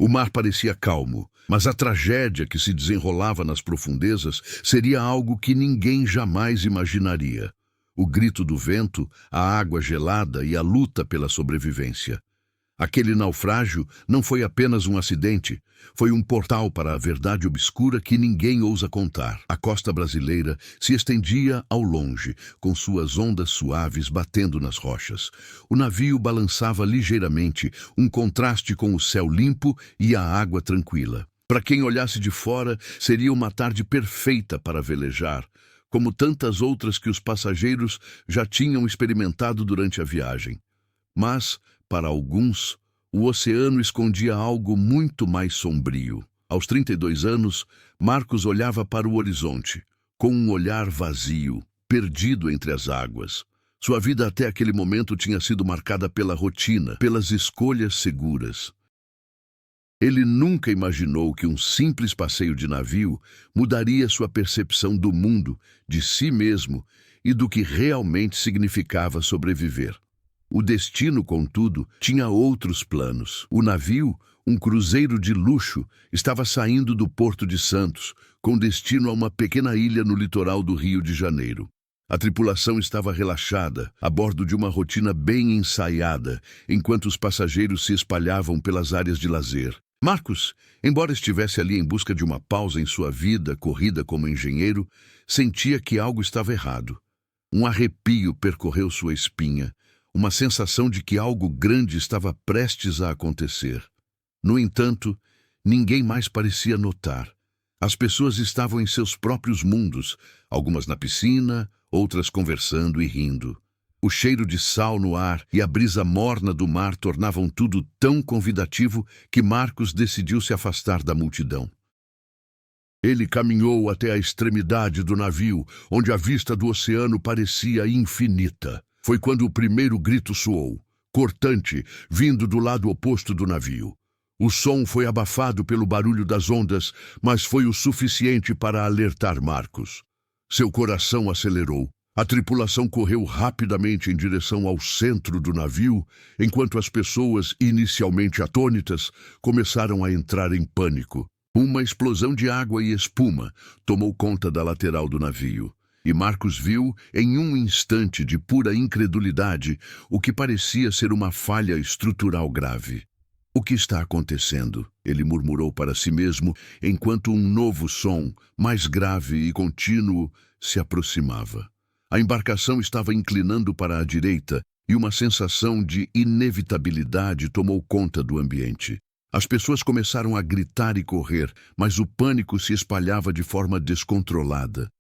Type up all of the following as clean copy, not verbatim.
O mar parecia calmo, mas a tragédia que se desenrolava nas profundezas seria algo que ninguém jamais imaginaria. O grito do vento, a água gelada e a luta pela sobrevivência. Aquele naufrágio não foi apenas um acidente, foi um portal para a verdade obscura que ninguém ousa contar. A costa brasileira se estendia ao longe, com suas ondas suaves batendo nas rochas. O navio balançava ligeiramente, um contraste com o céu limpo e a água tranquila. Para quem olhasse de fora, seria uma tarde perfeita para velejar, como tantas outras que os passageiros já tinham experimentado durante a viagem. Mas, para alguns, o oceano escondia algo muito mais sombrio. Aos 32 anos, Marcos olhava para o horizonte, com um olhar vazio, perdido entre as águas. Sua vida até aquele momento tinha sido marcada pela rotina, pelas escolhas seguras. Ele nunca imaginou que um simples passeio de navio mudaria sua percepção do mundo, de si mesmo e do que realmente significava sobreviver. O destino, contudo, tinha outros planos. O navio, um cruzeiro de luxo, estava saindo do Porto de Santos, com destino a uma pequena ilha no litoral do Rio de Janeiro. A tripulação estava relaxada, a bordo de uma rotina bem ensaiada, enquanto os passageiros se espalhavam pelas áreas de lazer. Marcos, embora estivesse ali em busca de uma pausa em sua vida corrida como engenheiro, sentia que algo estava errado. Um arrepio percorreu sua espinha, uma sensação de que algo grande estava prestes a acontecer. No entanto, ninguém mais parecia notar. As pessoas estavam em seus próprios mundos, algumas na piscina, outras conversando e rindo. O cheiro de sal no ar e a brisa morna do mar tornavam tudo tão convidativo que Marcos decidiu se afastar da multidão. Ele caminhou até a extremidade do navio, onde a vista do oceano parecia infinita. Foi quando o primeiro grito soou, cortante, vindo do lado oposto do navio. O som foi abafado pelo barulho das ondas, mas foi o suficiente para alertar Marcos. Seu coração acelerou. A tripulação correu rapidamente em direção ao centro do navio, enquanto as pessoas, inicialmente atônitas, começaram a entrar em pânico. Uma explosão de água e espuma tomou conta da lateral do navio. E Marcos viu, em um instante de pura incredulidade, o que parecia ser uma falha estrutural grave. "O que está acontecendo?" ele murmurou para si mesmo, enquanto um novo som, mais grave e contínuo, se aproximava. A embarcação estava inclinando para a direita e uma sensação de inevitabilidade tomou conta do ambiente. As pessoas começaram a gritar e correr, mas o pânico se espalhava de forma descontrolada.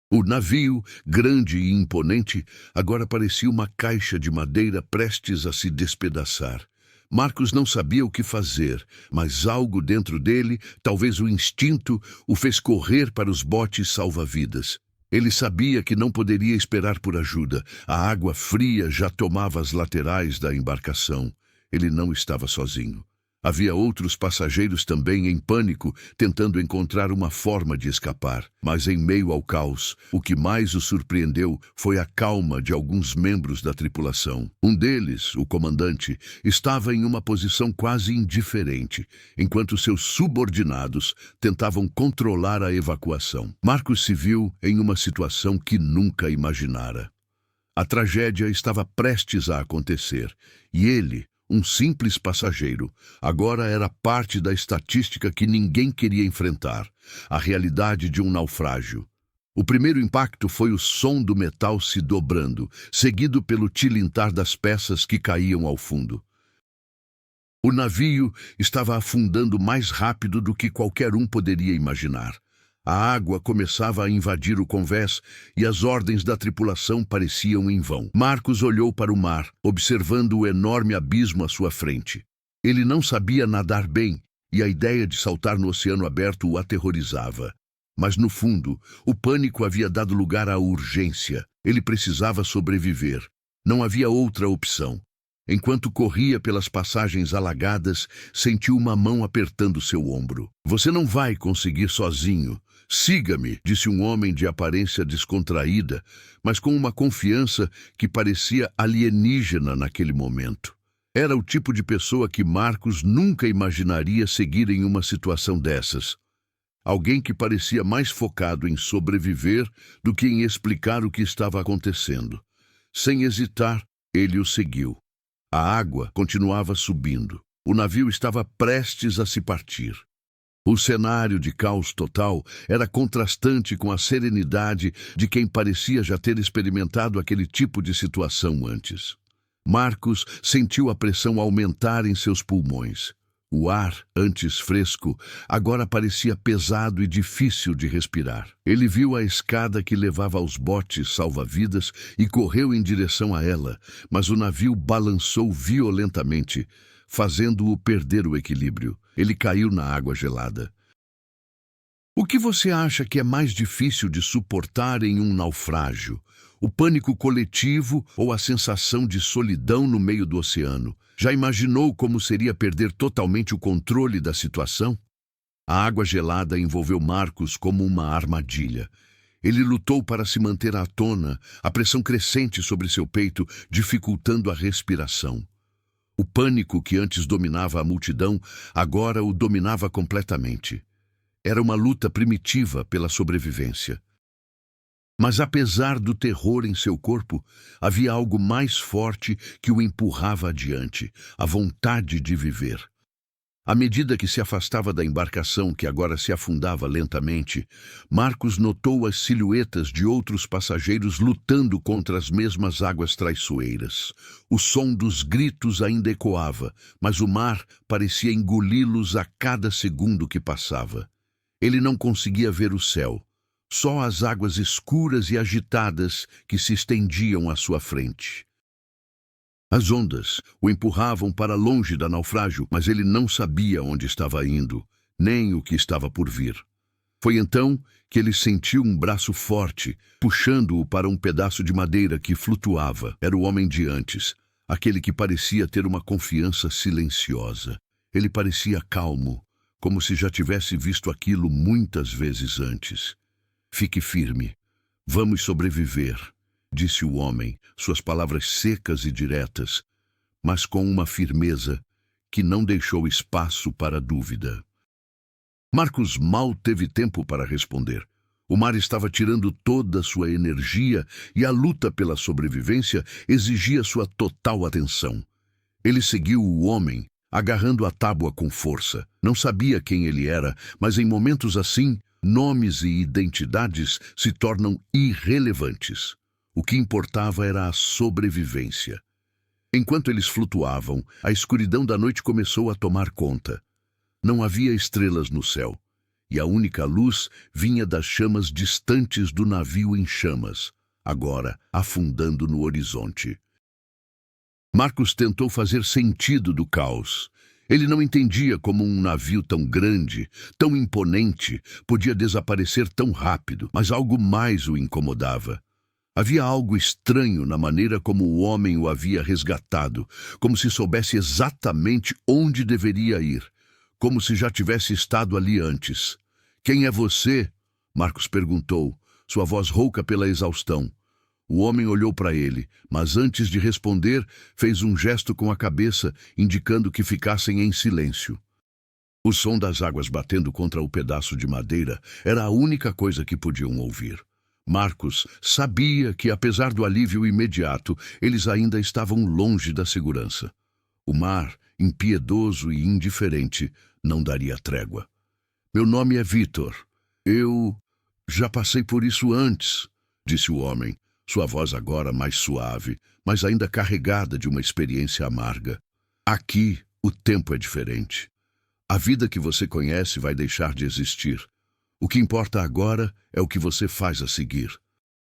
O navio, grande e imponente, agora parecia uma caixa de madeira prestes a se despedaçar. Marcos não sabia o que fazer, mas algo dentro dele, talvez o instinto, o fez correr para os botes salva-vidas. Ele sabia que não poderia esperar por ajuda. A água fria já tomava as laterais da embarcação. Ele não estava sozinho. Havia outros passageiros também em pânico, tentando encontrar uma forma de escapar. Mas em meio ao caos, o que mais o surpreendeu foi a calma de alguns membros da tripulação. Um deles, o comandante, estava em uma posição quase indiferente, enquanto seus subordinados tentavam controlar a evacuação. Marcos se viu em uma situação que nunca imaginara. A tragédia estava prestes a acontecer, e ele, um simples passageiro, agora era parte da estatística que ninguém queria enfrentar, a realidade de um naufrágio. O primeiro impacto foi o som do metal se dobrando, seguido pelo tilintar das peças que caíam ao fundo. O navio estava afundando mais rápido do que qualquer um poderia imaginar. A água começava a invadir o convés e as ordens da tripulação pareciam em vão. Marcos olhou para o mar, observando o enorme abismo à sua frente. Ele não sabia nadar bem e a ideia de saltar no oceano aberto o aterrorizava. Mas, no fundo, o pânico havia dado lugar à urgência. Ele precisava sobreviver. Não havia outra opção. Enquanto corria pelas passagens alagadas, sentiu uma mão apertando seu ombro. "Você não vai conseguir sozinho. Siga-me", disse um homem de aparência descontraída, mas com uma confiança que parecia alienígena naquele momento. Era o tipo de pessoa que Marcos nunca imaginaria seguir em uma situação dessas. Alguém que parecia mais focado em sobreviver do que em explicar o que estava acontecendo. Sem hesitar, ele o seguiu. A água continuava subindo. O navio estava prestes a se partir. O cenário de caos total era contrastante com a serenidade de quem parecia já ter experimentado aquele tipo de situação antes. Marcos sentiu a pressão aumentar em seus pulmões. O ar, antes fresco, agora parecia pesado e difícil de respirar. Ele viu a escada que levava aos botes salva-vidas e correu em direção a ela, mas o navio balançou violentamente, fazendo-o perder o equilíbrio. Ele caiu na água gelada. O que você acha que é mais difícil de suportar em um naufrágio? O pânico coletivo ou a sensação de solidão no meio do oceano? Já imaginou como seria perder totalmente o controle da situação? A água gelada envolveu Marcos como uma armadilha. Ele lutou para se manter à tona, a pressão crescente sobre seu peito, dificultando a respiração. O pânico que antes dominava a multidão, agora o dominava completamente. Era uma luta primitiva pela sobrevivência. Mas apesar do terror em seu corpo, havia algo mais forte que o empurrava adiante, a vontade de viver. À medida que se afastava da embarcação que agora se afundava lentamente, Marcos notou as silhuetas de outros passageiros lutando contra as mesmas águas traiçoeiras. O som dos gritos ainda ecoava, mas o mar parecia engoli-los a cada segundo que passava. Ele não conseguia ver o céu. Só as águas escuras e agitadas que se estendiam à sua frente. As ondas o empurravam para longe da naufrágio, mas ele não sabia onde estava indo, nem o que estava por vir. Foi então que ele sentiu um braço forte, puxando-o para um pedaço de madeira que flutuava. Era o homem de antes, aquele que parecia ter uma confiança silenciosa. Ele parecia calmo, como se já tivesse visto aquilo muitas vezes antes. Fique firme. Vamos sobreviver, disse o homem, suas palavras secas e diretas, mas com uma firmeza que não deixou espaço para dúvida. Marcos mal teve tempo para responder. O mar estava tirando toda a sua energia e a luta pela sobrevivência exigia sua total atenção. Ele seguiu o homem, agarrando a tábua com força. Não sabia quem ele era, mas em momentos assim, nomes e identidades se tornam irrelevantes. O que importava era a sobrevivência. Enquanto eles flutuavam, a escuridão da noite começou a tomar conta. Não havia estrelas no céu, e a única luz vinha das chamas distantes do navio em chamas, agora afundando no horizonte. Marcos tentou fazer sentido do caos. Ele não entendia como um navio tão grande, tão imponente, podia desaparecer tão rápido, mas algo mais o incomodava. Havia algo estranho na maneira como o homem o havia resgatado, como se soubesse exatamente onde deveria ir, como se já tivesse estado ali antes. "Quem é você?" Marcos perguntou, sua voz rouca pela exaustão. O homem olhou para ele, mas antes de responder, fez um gesto com a cabeça, indicando que ficassem em silêncio. O som das águas batendo contra o pedaço de madeira era a única coisa que podiam ouvir. Marcos sabia que, apesar do alívio imediato, eles ainda estavam longe da segurança. O mar, impiedoso e indiferente, não daria trégua. "Meu nome é Vitor. Eu já passei por isso antes", disse o homem, sua voz agora mais suave, mas ainda carregada de uma experiência amarga. "Aqui, o tempo é diferente. A vida que você conhece vai deixar de existir. O que importa agora é o que você faz a seguir."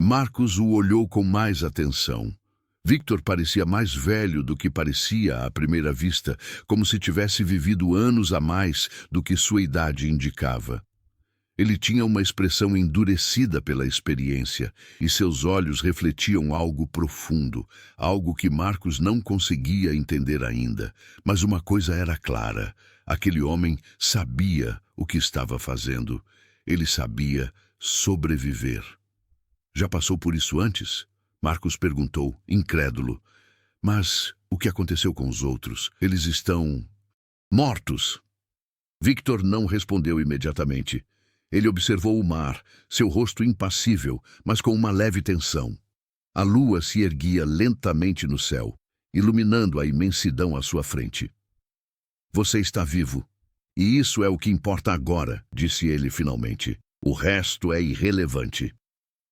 Marcos o olhou com mais atenção. Victor parecia mais velho do que parecia à primeira vista, como se tivesse vivido anos a mais do que sua idade indicava. Ele tinha uma expressão endurecida pela experiência, e seus olhos refletiam algo profundo, algo que Marcos não conseguia entender ainda. Mas uma coisa era clara: aquele homem sabia o que estava fazendo. Ele sabia sobreviver. "Já passou por isso antes?" Marcos perguntou, incrédulo. Mas o que aconteceu com os outros? Eles estão mortos. Victor não respondeu imediatamente. Ele observou o mar, seu rosto impassível, mas com uma leve tensão. A lua se erguia lentamente no céu, iluminando a imensidão à sua frente. Você está vivo. E isso é o que importa agora, disse ele finalmente. O resto é irrelevante.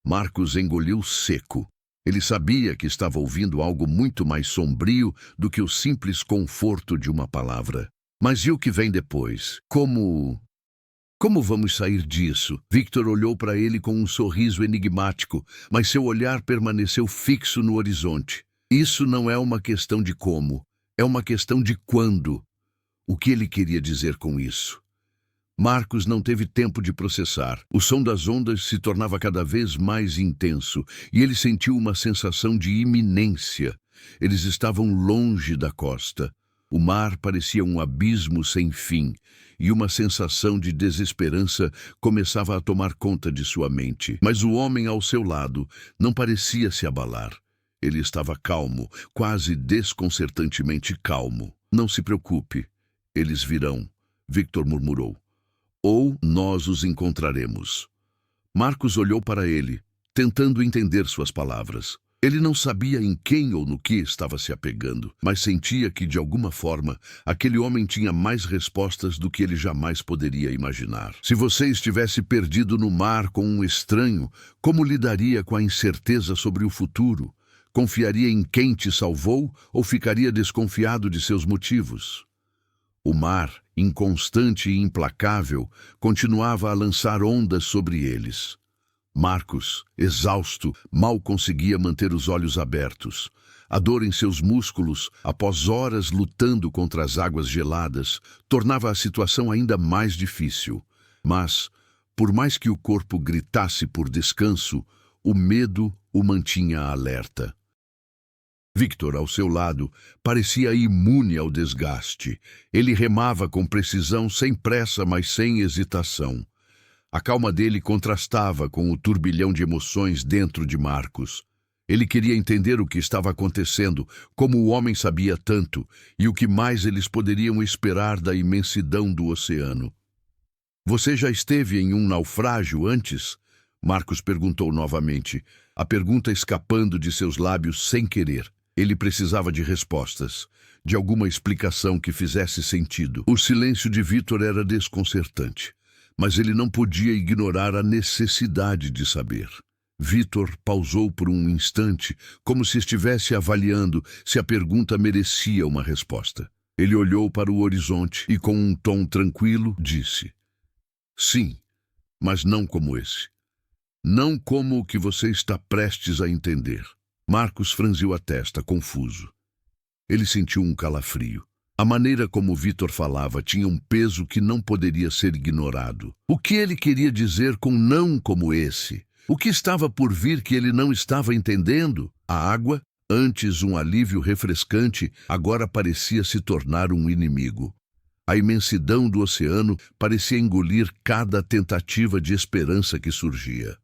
Marcos engoliu seco. Ele sabia que estava ouvindo algo muito mais sombrio do que o simples conforto de uma palavra. Mas e o que vem depois? Como vamos sair disso? Victor olhou para ele com um sorriso enigmático, mas seu olhar permaneceu fixo no horizonte. Isso não é uma questão de como, é uma questão de quando. O que ele queria dizer com isso? Marcos não teve tempo de processar. O som das ondas se tornava cada vez mais intenso e ele sentiu uma sensação de iminência. Eles estavam longe da costa. O mar parecia um abismo sem fim e uma sensação de desesperança começava a tomar conta de sua mente. Mas o homem ao seu lado não parecia se abalar. Ele estava calmo, quase desconcertantemente calmo. Não se preocupe, eles virão, Victor murmurou. Ou nós os encontraremos. Marcos olhou para ele, tentando entender suas palavras. Ele não sabia em quem ou no que estava se apegando, mas sentia que, de alguma forma, aquele homem tinha mais respostas do que ele jamais poderia imaginar. Se você estivesse perdido no mar com um estranho, como lidaria com a incerteza sobre o futuro? Confiaria em quem te salvou ou ficaria desconfiado de seus motivos? O mar, inconstante e implacável, continuava a lançar ondas sobre eles. Marcos, exausto, mal conseguia manter os olhos abertos. A dor em seus músculos, após horas lutando contra as águas geladas, tornava a situação ainda mais difícil. Mas, por mais que o corpo gritasse por descanso, o medo o mantinha alerta. Victor, ao seu lado, parecia imune ao desgaste. Ele remava com precisão, sem pressa, mas sem hesitação. A calma dele contrastava com o turbilhão de emoções dentro de Marcos. Ele queria entender o que estava acontecendo, como o homem sabia tanto, e o que mais eles poderiam esperar da imensidão do oceano. Você já esteve em um naufrágio antes? Marcos perguntou novamente, a pergunta escapando de seus lábios sem querer. Ele precisava de respostas, de alguma explicação que fizesse sentido. O silêncio de Victor era desconcertante, mas ele não podia ignorar a necessidade de saber. Victor pausou por um instante, como se estivesse avaliando se a pergunta merecia uma resposta. Ele olhou para o horizonte e, com um tom tranquilo, disse: Sim, mas não como esse. Não como o que você está prestes a entender. Marcos franziu a testa, confuso. Ele sentiu um calafrio. A maneira como Victor falava tinha um peso que não poderia ser ignorado. O que ele queria dizer com não como esse? O que estava por vir que ele não estava entendendo? A água, antes um alívio refrescante, agora parecia se tornar um inimigo. A imensidão do oceano parecia engolir cada tentativa de esperança que surgia.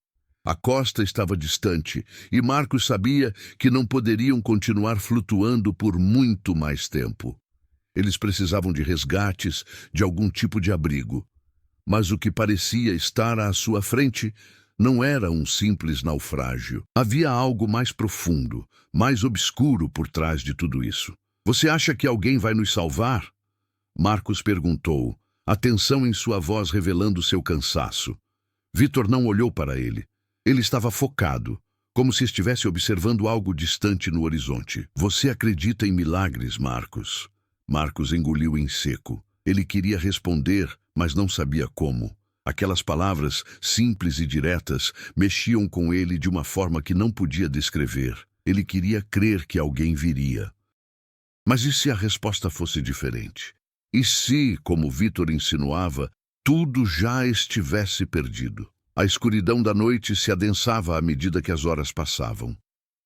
A costa estava distante e Marcos sabia que não poderiam continuar flutuando por muito mais tempo. Eles precisavam de resgates, de algum tipo de abrigo. Mas o que parecia estar à sua frente não era um simples naufrágio. Havia algo mais profundo, mais obscuro por trás de tudo isso. Você acha que alguém vai nos salvar? Marcos perguntou, a tensão em sua voz revelando seu cansaço. Victor não olhou para ele. Ele estava focado, como se estivesse observando algo distante no horizonte. Você acredita em milagres, Marcos? Marcos engoliu em seco. Ele queria responder, mas não sabia como. Aquelas palavras, simples e diretas, mexiam com ele de uma forma que não podia descrever. Ele queria crer que alguém viria. Mas e se a resposta fosse diferente? E se, como Victor insinuava, tudo já estivesse perdido? A escuridão da noite se adensava à medida que as horas passavam.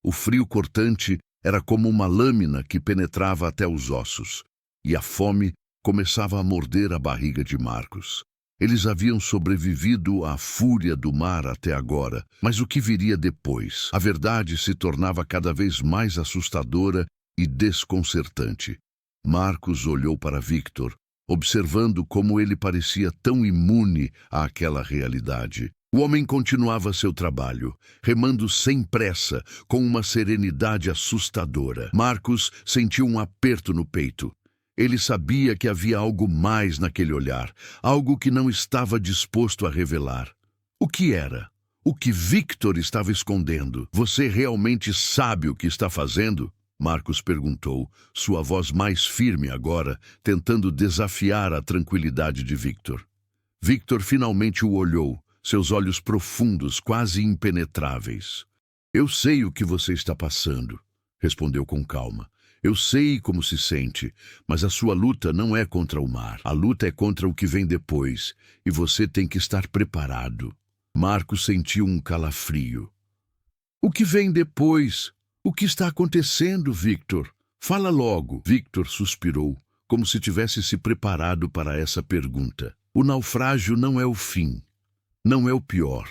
O frio cortante era como uma lâmina que penetrava até os ossos, e a fome começava a morder a barriga de Marcos. Eles haviam sobrevivido à fúria do mar até agora, mas o que viria depois? A verdade se tornava cada vez mais assustadora e desconcertante. Marcos olhou para Victor, observando como ele parecia tão imune àquela realidade. O homem continuava seu trabalho, remando sem pressa, com uma serenidade assustadora. Marcos sentiu um aperto no peito. Ele sabia que havia algo mais naquele olhar, algo que não estava disposto a revelar. O que era? O que Victor estava escondendo? Você realmente sabe o que está fazendo? Marcos perguntou, sua voz mais firme agora, tentando desafiar a tranquilidade de Victor. Victor finalmente o olhou, seus olhos profundos, quase impenetráveis. Eu sei o que você está passando, respondeu com calma. Eu sei como se sente, mas a sua luta não é contra o mar. A luta é contra o que vem depois, e você tem que estar preparado. Marcos sentiu um calafrio. O que vem depois? O que está acontecendo, Victor? Fala logo. Victor suspirou, como se tivesse se preparado para essa pergunta. O naufrágio não é o fim. Não é o pior.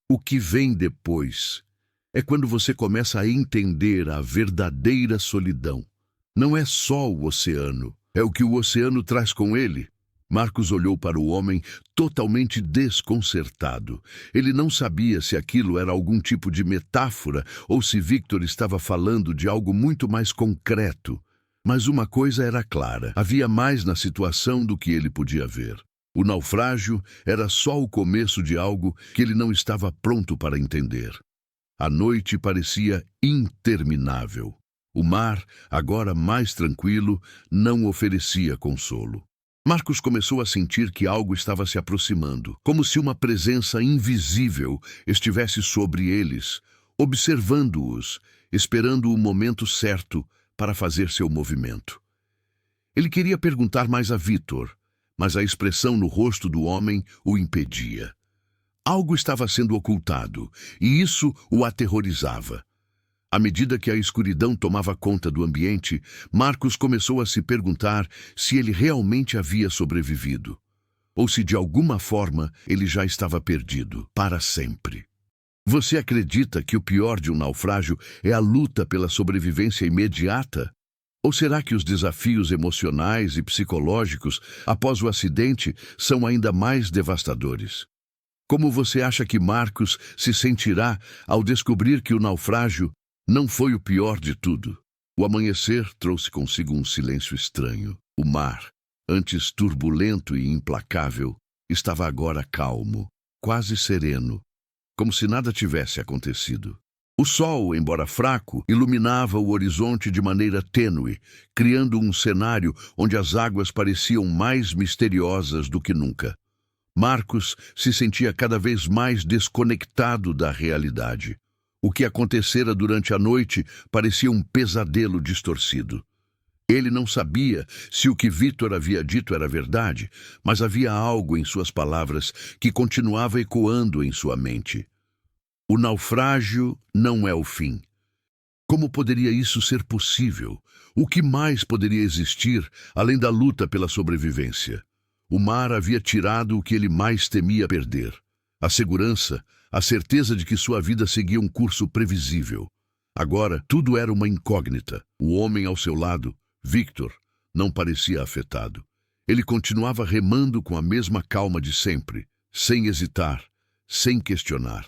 O que vem depois é quando você começa a entender a verdadeira solidão. Não é só o oceano, é o que o oceano traz com ele. Marcos olhou para o homem totalmente desconcertado. Ele não sabia se aquilo era algum tipo de metáfora ou se Victor estava falando de algo muito mais concreto. Mas uma coisa era clara, havia mais na situação do que ele podia ver. O naufrágio era só o começo de algo que ele não estava pronto para entender. A noite parecia interminável. O mar, agora mais tranquilo, não oferecia consolo. Marcos começou a sentir que algo estava se aproximando, como se uma presença invisível estivesse sobre eles, observando-os, esperando o momento certo para fazer seu movimento. Ele queria perguntar mais a Victor, mas a expressão no rosto do homem o impedia. Algo estava sendo ocultado, e isso o aterrorizava. À medida que a escuridão tomava conta do ambiente, Marcos começou a se perguntar se ele realmente havia sobrevivido, ou se de alguma forma ele já estava perdido, para sempre. Você acredita que o pior de um naufrágio é a luta pela sobrevivência imediata? Ou será que os desafios emocionais e psicológicos após o acidente são ainda mais devastadores? Como você acha que Marcos se sentirá ao descobrir que o naufrágio não foi o pior de tudo? O amanhecer trouxe consigo um silêncio estranho. O mar, antes turbulento e implacável, estava agora calmo, quase sereno, como se nada tivesse acontecido. O sol, embora fraco, iluminava o horizonte de maneira tênue, criando um cenário onde as águas pareciam mais misteriosas do que nunca. Marcos se sentia cada vez mais desconectado da realidade. O que acontecera durante a noite parecia um pesadelo distorcido. Ele não sabia se o que Victor havia dito era verdade, mas havia algo em suas palavras que continuava ecoando em sua mente. O naufrágio não é o fim. Como poderia isso ser possível? O que mais poderia existir além da luta pela sobrevivência? O mar havia tirado o que ele mais temia perder: a segurança, a certeza de que sua vida seguia um curso previsível. Agora, tudo era uma incógnita. O homem ao seu lado, Victor, não parecia afetado. Ele continuava remando com a mesma calma de sempre, sem hesitar, sem questionar.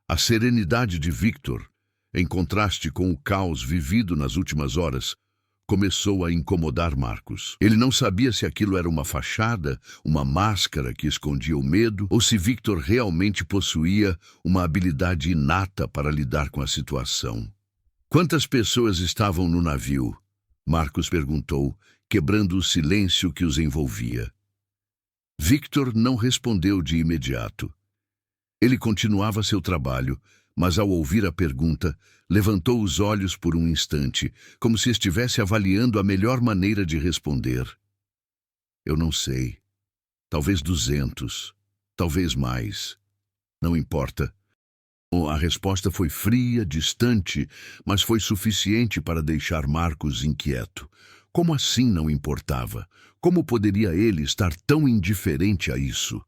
A serenidade de Victor, em contraste com o caos vivido nas últimas horas, começou a incomodar Marcos. Ele não sabia se aquilo era uma fachada, uma máscara que escondia o medo, ou se Victor realmente possuía uma habilidade inata para lidar com a situação. Quantas pessoas estavam no navio? Marcos perguntou, quebrando o silêncio que os envolvia. Victor não respondeu de imediato. Ele continuava seu trabalho, mas ao ouvir a pergunta, levantou os olhos por um instante, como se estivesse avaliando a melhor maneira de responder. Eu não sei. Talvez 200. Talvez mais. Não importa. A resposta foi fria, distante, mas foi suficiente para deixar Marcos inquieto. Como assim não importava? Como poderia ele estar tão indiferente a isso?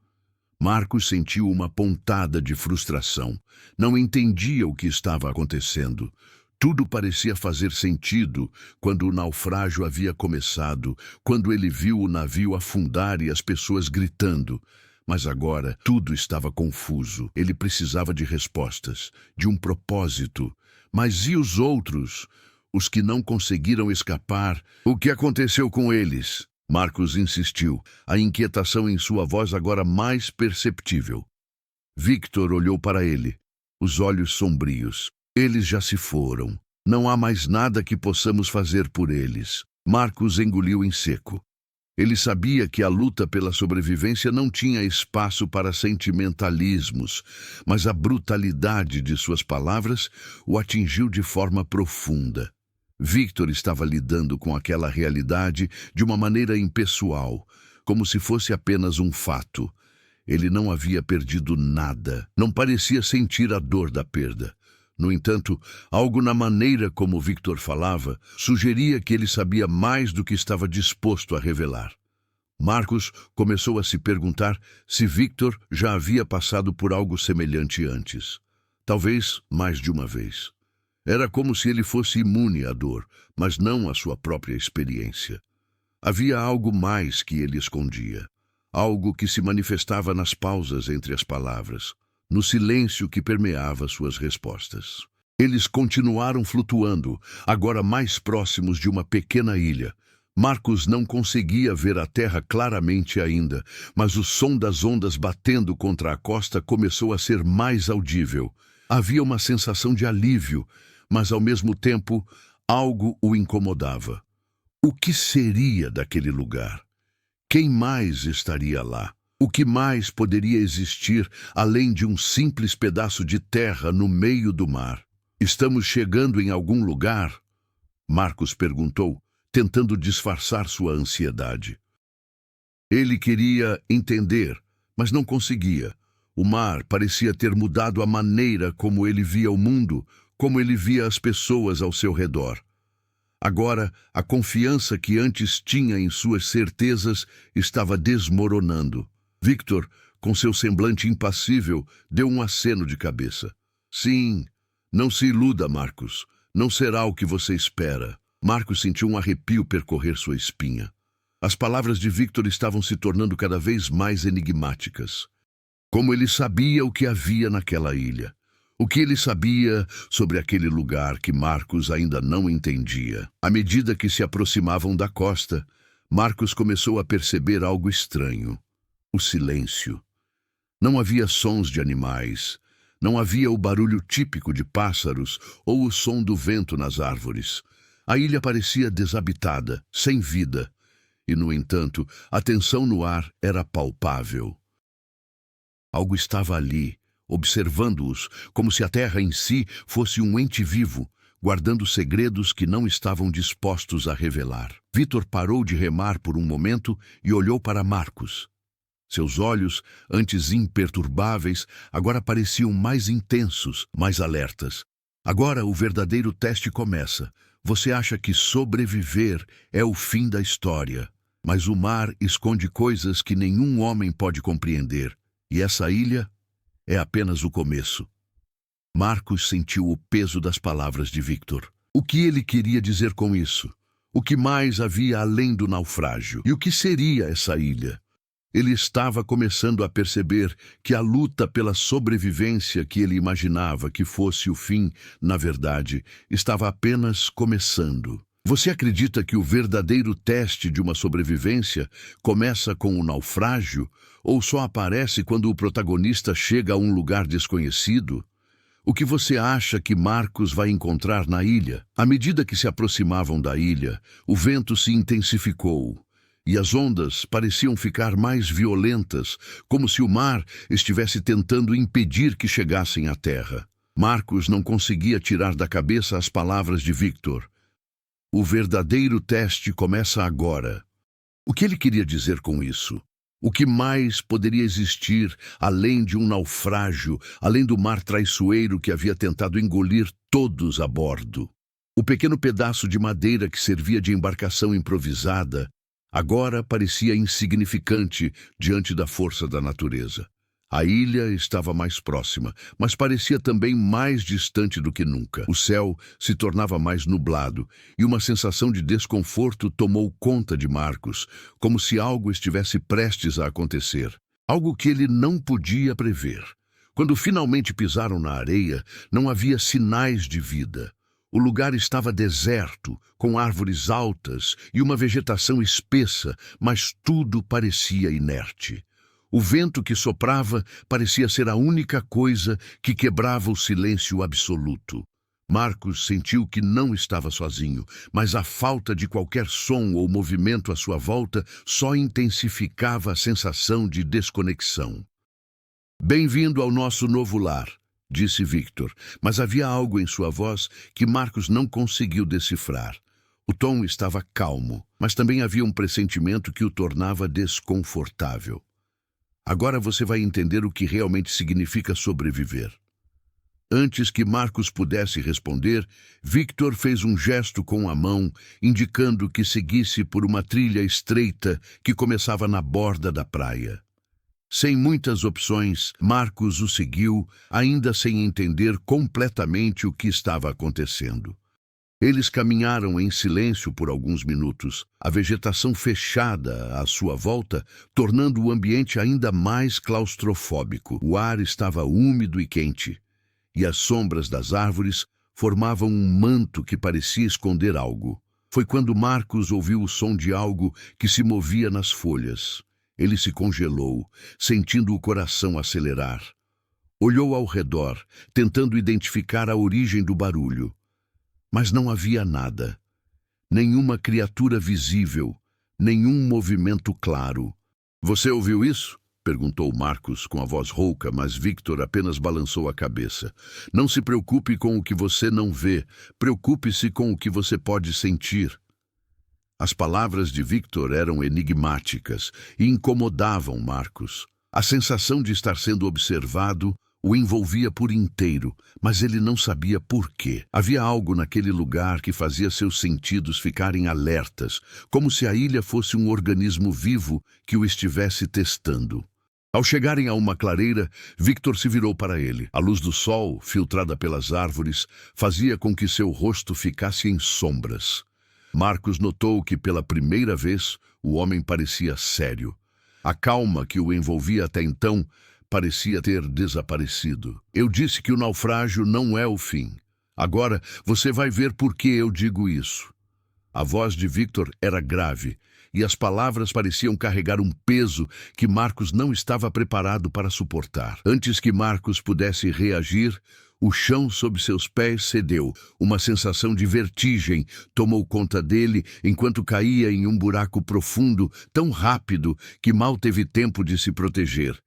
Marcos sentiu uma pontada de frustração. Não entendia o que estava acontecendo. Tudo parecia fazer sentido quando o naufrágio havia começado, quando ele viu o navio afundar e as pessoas gritando. Mas agora tudo estava confuso. Ele precisava de respostas, de um propósito. Mas e os outros? Os que não conseguiram escapar? O que aconteceu com eles? Marcos insistiu, a inquietação em sua voz agora mais perceptível. Victor olhou para ele, os olhos sombrios. Eles já se foram. Não há mais nada que possamos fazer por eles. Marcos engoliu em seco. Ele sabia que a luta pela sobrevivência não tinha espaço para sentimentalismos, mas a brutalidade de suas palavras o atingiu de forma profunda. Victor estava lidando com aquela realidade de uma maneira impessoal, como se fosse apenas um fato. Ele não havia perdido nada, não parecia sentir a dor da perda. No entanto, algo na maneira como Victor falava sugeria que ele sabia mais do que estava disposto a revelar. Marcos começou a se perguntar se Victor já havia passado por algo semelhante antes. Talvez mais de uma vez. Era como se ele fosse imune à dor, mas não à sua própria experiência. Havia algo mais que ele escondia. Algo que se manifestava nas pausas entre as palavras, no silêncio que permeava suas respostas. Eles continuaram flutuando, agora mais próximos de uma pequena ilha. Marcos não conseguia ver a terra claramente ainda, mas o som das ondas batendo contra a costa começou a ser mais audível. Havia uma sensação de alívio, mas ao mesmo tempo algo o incomodava. O que seria daquele lugar? Quem mais estaria lá? O que mais poderia existir além de um simples pedaço de terra no meio do mar? Estamos chegando em algum lugar? Marcos perguntou, tentando disfarçar sua ansiedade. Ele queria entender, mas não conseguia. O mar parecia ter mudado a maneira como ele via o mundo, como ele via as pessoas ao seu redor. Agora, a confiança que antes tinha em suas certezas estava desmoronando. Victor, com seu semblante impassível, deu um aceno de cabeça. Sim, não se iluda, Marcos. Não será o que você espera. Marcos sentiu um arrepio percorrer sua espinha. As palavras de Victor estavam se tornando cada vez mais enigmáticas. Como ele sabia o que havia naquela ilha. O que ele sabia sobre aquele lugar que Marcos ainda não entendia. À medida que se aproximavam da costa, Marcos começou a perceber algo estranho. O silêncio. Não havia sons de animais. Não havia o barulho típico de pássaros ou o som do vento nas árvores. A ilha parecia desabitada, sem vida. E, no entanto, a tensão no ar era palpável. Algo estava ali, observando-os, como se a terra em si fosse um ente vivo, guardando segredos que não estavam dispostos a revelar. Victor parou de remar por um momento e olhou para Marcos. Seus olhos, antes imperturbáveis, agora pareciam mais intensos, mais alertas. Agora o verdadeiro teste começa. Você acha que sobreviver é o fim da história, mas o mar esconde coisas que nenhum homem pode compreender, e essa ilha é apenas o começo. Marcos sentiu o peso das palavras de Victor. O que ele queria dizer com isso? O que mais havia além do naufrágio? E o que seria essa ilha? Ele estava começando a perceber que a luta pela sobrevivência que ele imaginava que fosse o fim, na verdade, estava apenas começando. Você acredita que o verdadeiro teste de uma sobrevivência começa com o naufrágio ou só aparece quando o protagonista chega a um lugar desconhecido? O que você acha que Marcos vai encontrar na ilha? À medida que se aproximavam da ilha, o vento se intensificou. E as ondas pareciam ficar mais violentas, como se o mar estivesse tentando impedir que chegassem à terra. Marcos não conseguia tirar da cabeça as palavras de Victor. O verdadeiro teste começa agora. O que ele queria dizer com isso? O que mais poderia existir além de um naufrágio, além do mar traiçoeiro que havia tentado engolir todos a bordo? O pequeno pedaço de madeira que servia de embarcação improvisada agora parecia insignificante diante da força da natureza. A ilha estava mais próxima, mas parecia também mais distante do que nunca. O céu se tornava mais nublado e uma sensação de desconforto tomou conta de Marcos, como se algo estivesse prestes a acontecer. Algo que ele não podia prever. Quando finalmente pisaram na areia, não havia sinais de vida. O lugar estava deserto, com árvores altas e uma vegetação espessa, mas tudo parecia inerte. O vento que soprava parecia ser a única coisa que quebrava o silêncio absoluto. Marcos sentiu que não estava sozinho, mas a falta de qualquer som ou movimento à sua volta só intensificava a sensação de desconexão. "Bem-vindo ao nosso novo lar", disse Victor, mas havia algo em sua voz que Marcos não conseguiu decifrar. O tom estava calmo, mas também havia um pressentimento que o tornava desconfortável. "Agora você vai entender o que realmente significa sobreviver." Antes que Marcos pudesse responder, Victor fez um gesto com a mão, indicando que seguisse por uma trilha estreita que começava na borda da praia. Sem muitas opções, Marcos o seguiu, ainda sem entender completamente o que estava acontecendo. Eles caminharam em silêncio por alguns minutos, a vegetação fechada à sua volta, tornando o ambiente ainda mais claustrofóbico. O ar estava úmido e quente, e as sombras das árvores formavam um manto que parecia esconder algo. Foi quando Marcos ouviu o som de algo que se movia nas folhas. Ele se congelou, sentindo o coração acelerar. Olhou ao redor, tentando identificar a origem do barulho. Mas não havia nada. Nenhuma criatura visível, nenhum movimento claro. "Você ouviu isso?" perguntou Marcos com a voz rouca, mas Victor apenas balançou a cabeça. "Não se preocupe com o que você não vê, preocupe-se com o que você pode sentir." As palavras de Victor eram enigmáticas e incomodavam Marcos. A sensação de estar sendo observado o envolvia por inteiro, mas ele não sabia por quê. Havia algo naquele lugar que fazia seus sentidos ficarem alertas, como se a ilha fosse um organismo vivo que o estivesse testando. Ao chegarem a uma clareira, Victor se virou para ele. A luz do sol, filtrada pelas árvores, fazia com que seu rosto ficasse em sombras. Marcos notou que, pela primeira vez, o homem parecia sério. A calma que o envolvia até então parecia ter desaparecido. "Eu disse que o naufrágio não é o fim. Agora você vai ver por que eu digo isso." A voz de Victor era grave, e as palavras pareciam carregar um peso que Marcos não estava preparado para suportar. Antes que Marcos pudesse reagir, o chão sob seus pés cedeu. Uma sensação de vertigem tomou conta dele enquanto caía em um buraco profundo, tão rápido que mal teve tempo de se proteger.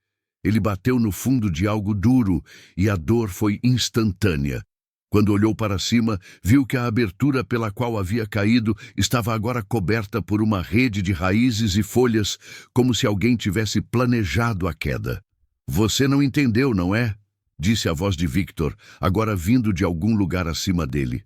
Ele bateu no fundo de algo duro e a dor foi instantânea. Quando olhou para cima, viu que a abertura pela qual havia caído estava agora coberta por uma rede de raízes e folhas, como se alguém tivesse planejado a queda. "Você não entendeu, não é?" disse a voz de Victor, agora vindo de algum lugar acima dele.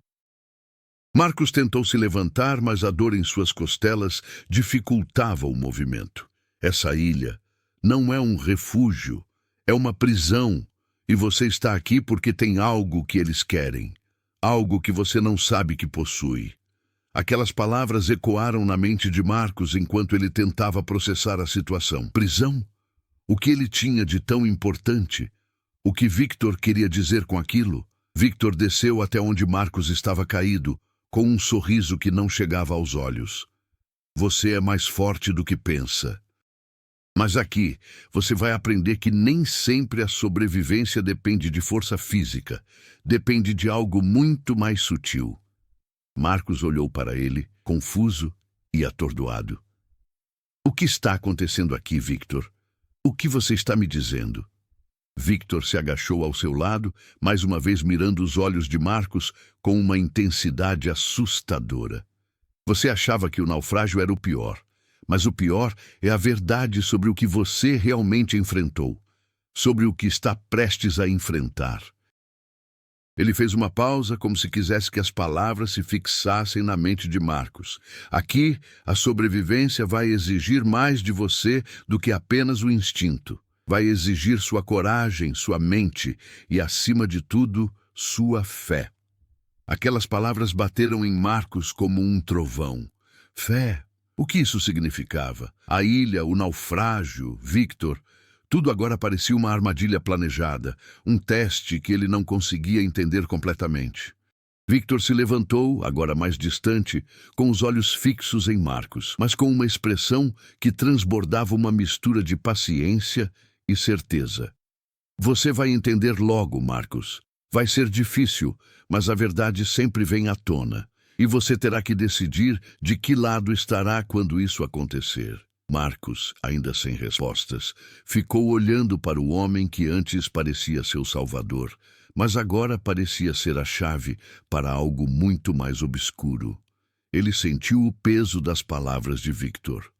Marcos tentou se levantar, mas a dor em suas costelas dificultava o movimento. "Essa ilha não é um refúgio, é uma prisão, e você está aqui porque tem algo que eles querem, algo que você não sabe que possui." Aquelas palavras ecoaram na mente de Marcos enquanto ele tentava processar a situação. Prisão? O que ele tinha de tão importante? O que Victor queria dizer com aquilo? Victor desceu até onde Marcos estava caído, com um sorriso que não chegava aos olhos. "Você é mais forte do que pensa. Mas aqui, você vai aprender que nem sempre a sobrevivência depende de força física. Depende de algo muito mais sutil." Marcos olhou para ele, confuso e atordoado. "O que está acontecendo aqui, Victor? O que você está me dizendo?" Victor se agachou ao seu lado, mais uma vez mirando os olhos de Marcos com uma intensidade assustadora. "Você achava que o naufrágio era o pior. Mas o pior é a verdade sobre o que você realmente enfrentou, sobre o que está prestes a enfrentar." Ele fez uma pausa, como se quisesse que as palavras se fixassem na mente de Marcos. "Aqui, a sobrevivência vai exigir mais de você do que apenas o instinto. Vai exigir sua coragem, sua mente e, acima de tudo, sua fé. Aquelas palavras bateram em Marcos como um trovão. Fé. O que isso significava? A ilha, o naufrágio, Victor. Tudo agora parecia uma armadilha planejada, um teste que ele não conseguia entender completamente. Victor se levantou, agora mais distante, com os olhos fixos em Marcos, mas com uma expressão que transbordava uma mistura de paciência e certeza. Você vai entender logo, Marcos. Vai ser difícil, mas a verdade sempre vem à tona. E você terá que decidir de que lado estará quando isso acontecer. Marcos, ainda sem respostas, ficou olhando para o homem que antes parecia seu salvador, mas agora parecia ser a chave para algo muito mais obscuro. Ele sentiu o peso das palavras de Victor.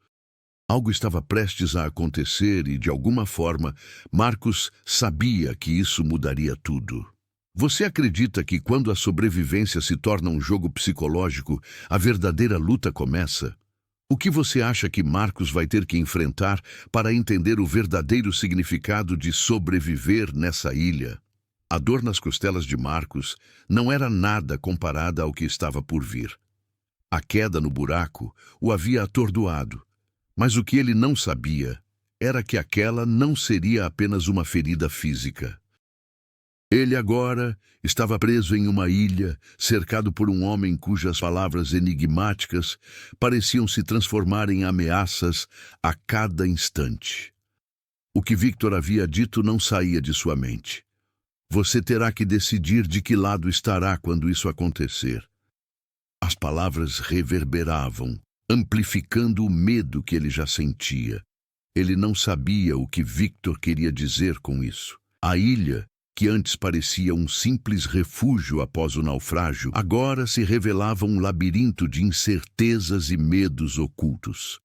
Algo estava prestes a acontecer e, de alguma forma, Marcos sabia que isso mudaria tudo. Você acredita que quando a sobrevivência se torna um jogo psicológico, a verdadeira luta começa? O que você acha que Marcos vai ter que enfrentar para entender o verdadeiro significado de sobreviver nessa ilha? A dor nas costelas de Marcos não era nada comparada ao que estava por vir. A queda no buraco o havia atordoado, mas o que ele não sabia era que aquela não seria apenas uma ferida física. Ele agora estava preso em uma ilha, cercado por um homem cujas palavras enigmáticas pareciam se transformar em ameaças a cada instante. O que Victor havia dito não saía de sua mente. Você terá que decidir de que lado estará quando isso acontecer. As palavras reverberavam, amplificando o medo que ele já sentia. Ele não sabia o que Victor queria dizer com isso. A ilha, que antes parecia um simples refúgio após o naufrágio, agora se revelava um labirinto de incertezas e medos ocultos.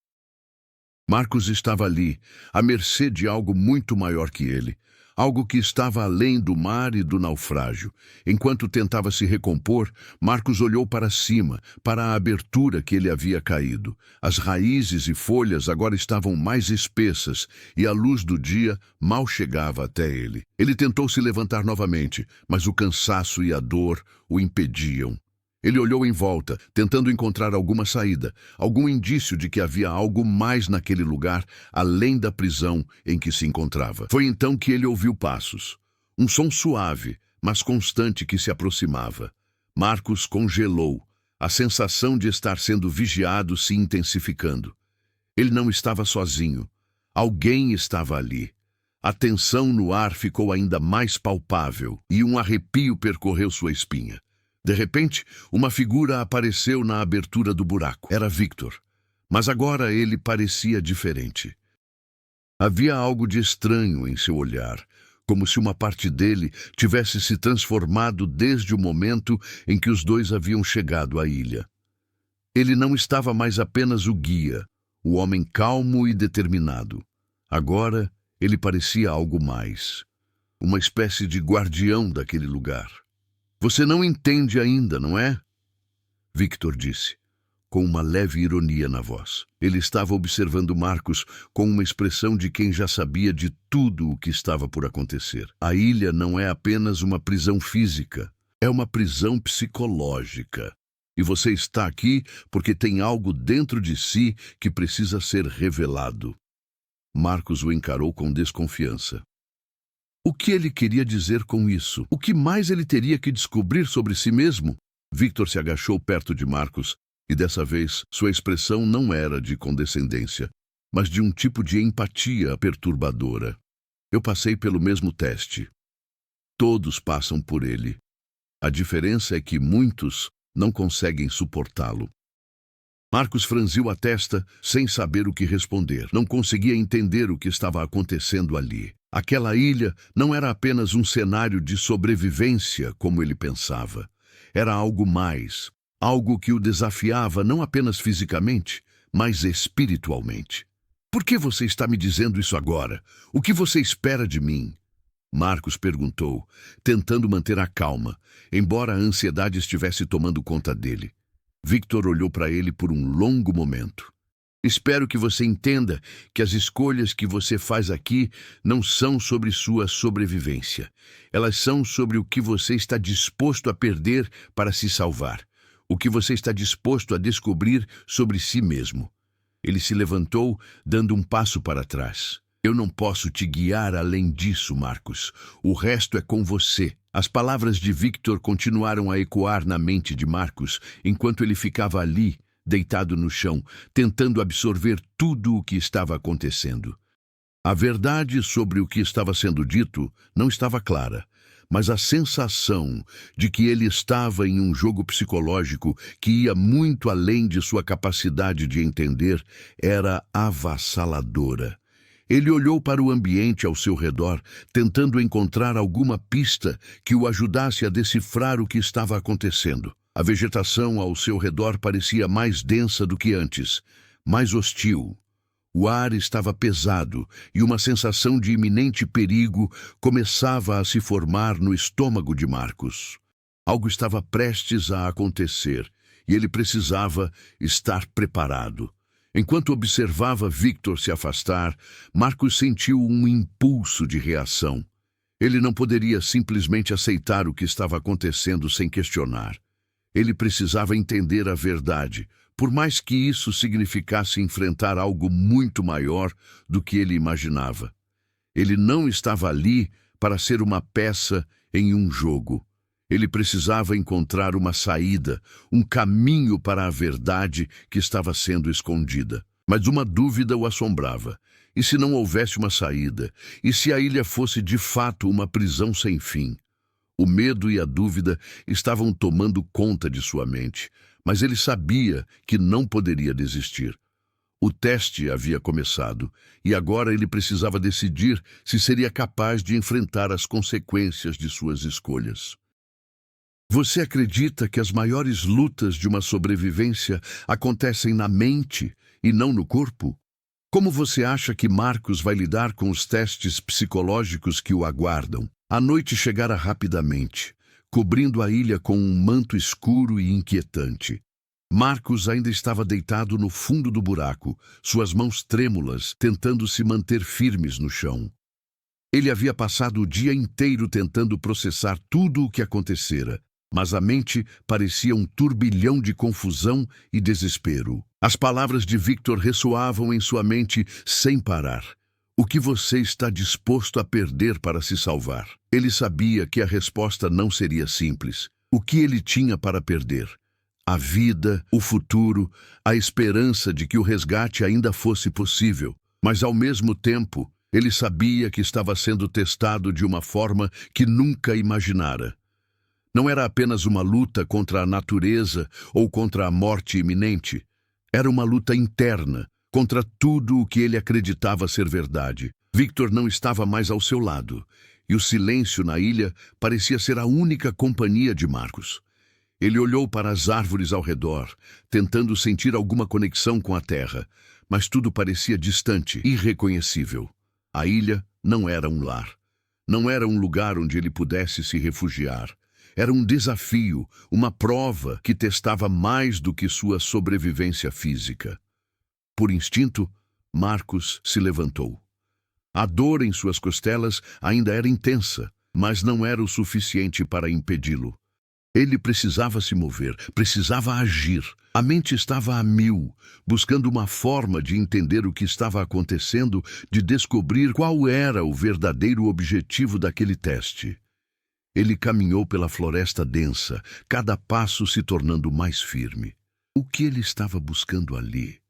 Marcos estava ali, à mercê de algo muito maior que ele, algo que estava além do mar e do naufrágio. Enquanto tentava se recompor, Marcos olhou para cima, para a abertura que ele havia caído. As raízes e folhas agora estavam mais espessas e a luz do dia mal chegava até ele. Ele tentou se levantar novamente, mas o cansaço e a dor o impediam. Ele olhou em volta, tentando encontrar alguma saída, algum indício de que havia algo mais naquele lugar, além da prisão em que se encontrava. Foi então que ele ouviu passos. Um som suave, mas constante que se aproximava. Marcos congelou, a sensação de estar sendo vigiado se intensificando. Ele não estava sozinho. Alguém estava ali. A tensão no ar ficou ainda mais palpável e um arrepio percorreu sua espinha. De repente, uma figura apareceu na abertura do buraco. Era Victor, mas agora ele parecia diferente. Havia algo de estranho em seu olhar, como se uma parte dele tivesse se transformado desde o momento em que os dois haviam chegado à ilha. Ele não estava mais apenas o guia, o homem calmo e determinado. Agora, ele parecia algo mais, uma espécie de guardião daquele lugar. Você não entende ainda, não é? Victor disse, com uma leve ironia na voz. Ele estava observando Marcos com uma expressão de quem já sabia de tudo o que estava por acontecer. A ilha não é apenas uma prisão física, é uma prisão psicológica. E você está aqui porque tem algo dentro de si que precisa ser revelado. Marcos o encarou com desconfiança. O que ele queria dizer com isso? O que mais ele teria que descobrir sobre si mesmo? Victor se agachou perto de Marcos e dessa vez sua expressão não era de condescendência, mas de um tipo de empatia perturbadora. Eu passei pelo mesmo teste. Todos passam por ele. A diferença é que muitos não conseguem suportá-lo. Marcos franziu a testa sem saber o que responder. Não conseguia entender o que estava acontecendo ali. Aquela ilha não era apenas um cenário de sobrevivência, como ele pensava. Era algo mais, algo que o desafiava não apenas fisicamente, mas espiritualmente. Por que você está me dizendo isso agora? O que você espera de mim? Marcos perguntou, tentando manter a calma, embora a ansiedade estivesse tomando conta dele. Victor olhou para ele por um longo momento. Espero que você entenda que as escolhas que você faz aqui não são sobre sua sobrevivência. Elas são sobre o que você está disposto a perder para se salvar. O que você está disposto a descobrir sobre si mesmo. Ele se levantou, dando um passo para trás. Eu não posso te guiar além disso, Marcos. O resto é com você. As palavras de Victor continuaram a ecoar na mente de Marcos, enquanto ele ficava ali, deitado no chão, tentando absorver tudo o que estava acontecendo. A verdade sobre o que estava sendo dito não estava clara, mas a sensação de que ele estava em um jogo psicológico que ia muito além de sua capacidade de entender era avassaladora. Ele olhou para o ambiente ao seu redor, tentando encontrar alguma pista que o ajudasse a decifrar o que estava acontecendo. A vegetação ao seu redor parecia mais densa do que antes, mais hostil. O ar estava pesado e uma sensação de iminente perigo começava a se formar no estômago de Marcos. Algo estava prestes a acontecer e ele precisava estar preparado. Enquanto observava Victor se afastar, Marcos sentiu um impulso de reação. Ele não poderia simplesmente aceitar o que estava acontecendo sem questionar. Ele precisava entender a verdade, por mais que isso significasse enfrentar algo muito maior do que ele imaginava. Ele não estava ali para ser uma peça em um jogo. Ele precisava encontrar uma saída, um caminho para a verdade que estava sendo escondida. Mas uma dúvida o assombrava. E se não houvesse uma saída? E se a ilha fosse de fato uma prisão sem fim? O medo e a dúvida estavam tomando conta de sua mente, mas ele sabia que não poderia desistir. O teste havia começado, e agora ele precisava decidir se seria capaz de enfrentar as consequências de suas escolhas. Você acredita que as maiores lutas de uma sobrevivência acontecem na mente e não no corpo? Como você acha que Marcos vai lidar com os testes psicológicos que o aguardam? A noite chegara rapidamente, cobrindo a ilha com um manto escuro e inquietante. Marcos ainda estava deitado no fundo do buraco, suas mãos trêmulas, tentando se manter firmes no chão. Ele havia passado o dia inteiro tentando processar tudo o que acontecera, mas a mente parecia um turbilhão de confusão e desespero. As palavras de Victor ressoavam em sua mente sem parar. O que você está disposto a perder para se salvar? Ele sabia que a resposta não seria simples. O que ele tinha para perder? A vida, o futuro, a esperança de que o resgate ainda fosse possível. Mas, ao mesmo tempo, ele sabia que estava sendo testado de uma forma que nunca imaginara. Não era apenas uma luta contra a natureza ou contra a morte iminente. Era uma luta interna, contra tudo o que ele acreditava ser verdade. Victor não estava mais ao seu lado, e o silêncio na ilha parecia ser a única companhia de Marcos. Ele olhou para as árvores ao redor, tentando sentir alguma conexão com a terra, mas tudo parecia distante, irreconhecível. A ilha não era um lar. Não era um lugar onde ele pudesse se refugiar. Era um desafio, uma prova que testava mais do que sua sobrevivência física. Por instinto, Marcos se levantou. A dor em suas costelas ainda era intensa, mas não era o suficiente para impedi-lo. Ele precisava se mover, precisava agir. A mente estava a mil, buscando uma forma de entender o que estava acontecendo, de descobrir qual era o verdadeiro objetivo daquele teste. Ele caminhou pela floresta densa, cada passo se tornando mais firme. O que ele estava buscando ali?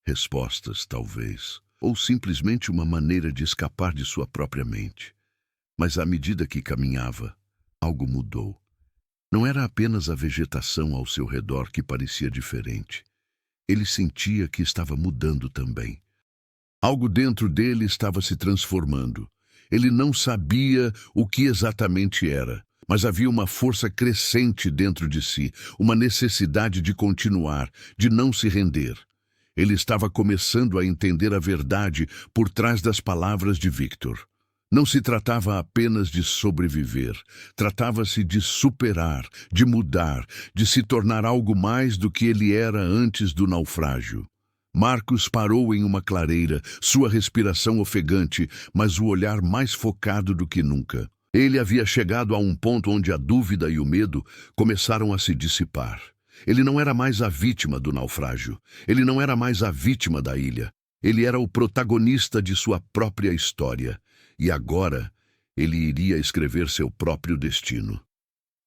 Respostas, talvez, ou simplesmente uma maneira de escapar de sua própria mente. Mas à medida que caminhava, algo mudou. Não era apenas a vegetação ao seu redor que parecia diferente. Ele sentia que estava mudando também. Algo dentro dele estava se transformando. Ele não sabia o que exatamente era, mas havia uma força crescente dentro de si, uma necessidade de continuar, de não se render. Ele estava começando a entender a verdade por trás das palavras de Victor. Não se tratava apenas de sobreviver, tratava-se de superar, de mudar, de se tornar algo mais do que ele era antes do naufrágio. Marcos parou em uma clareira, sua respiração ofegante, mas o olhar mais focado do que nunca. Ele havia chegado a um ponto onde a dúvida e o medo começaram a se dissipar. Ele não era mais a vítima do naufrágio. Ele não era mais a vítima da ilha. Ele era o protagonista de sua própria história. E agora, ele iria escrever seu próprio destino.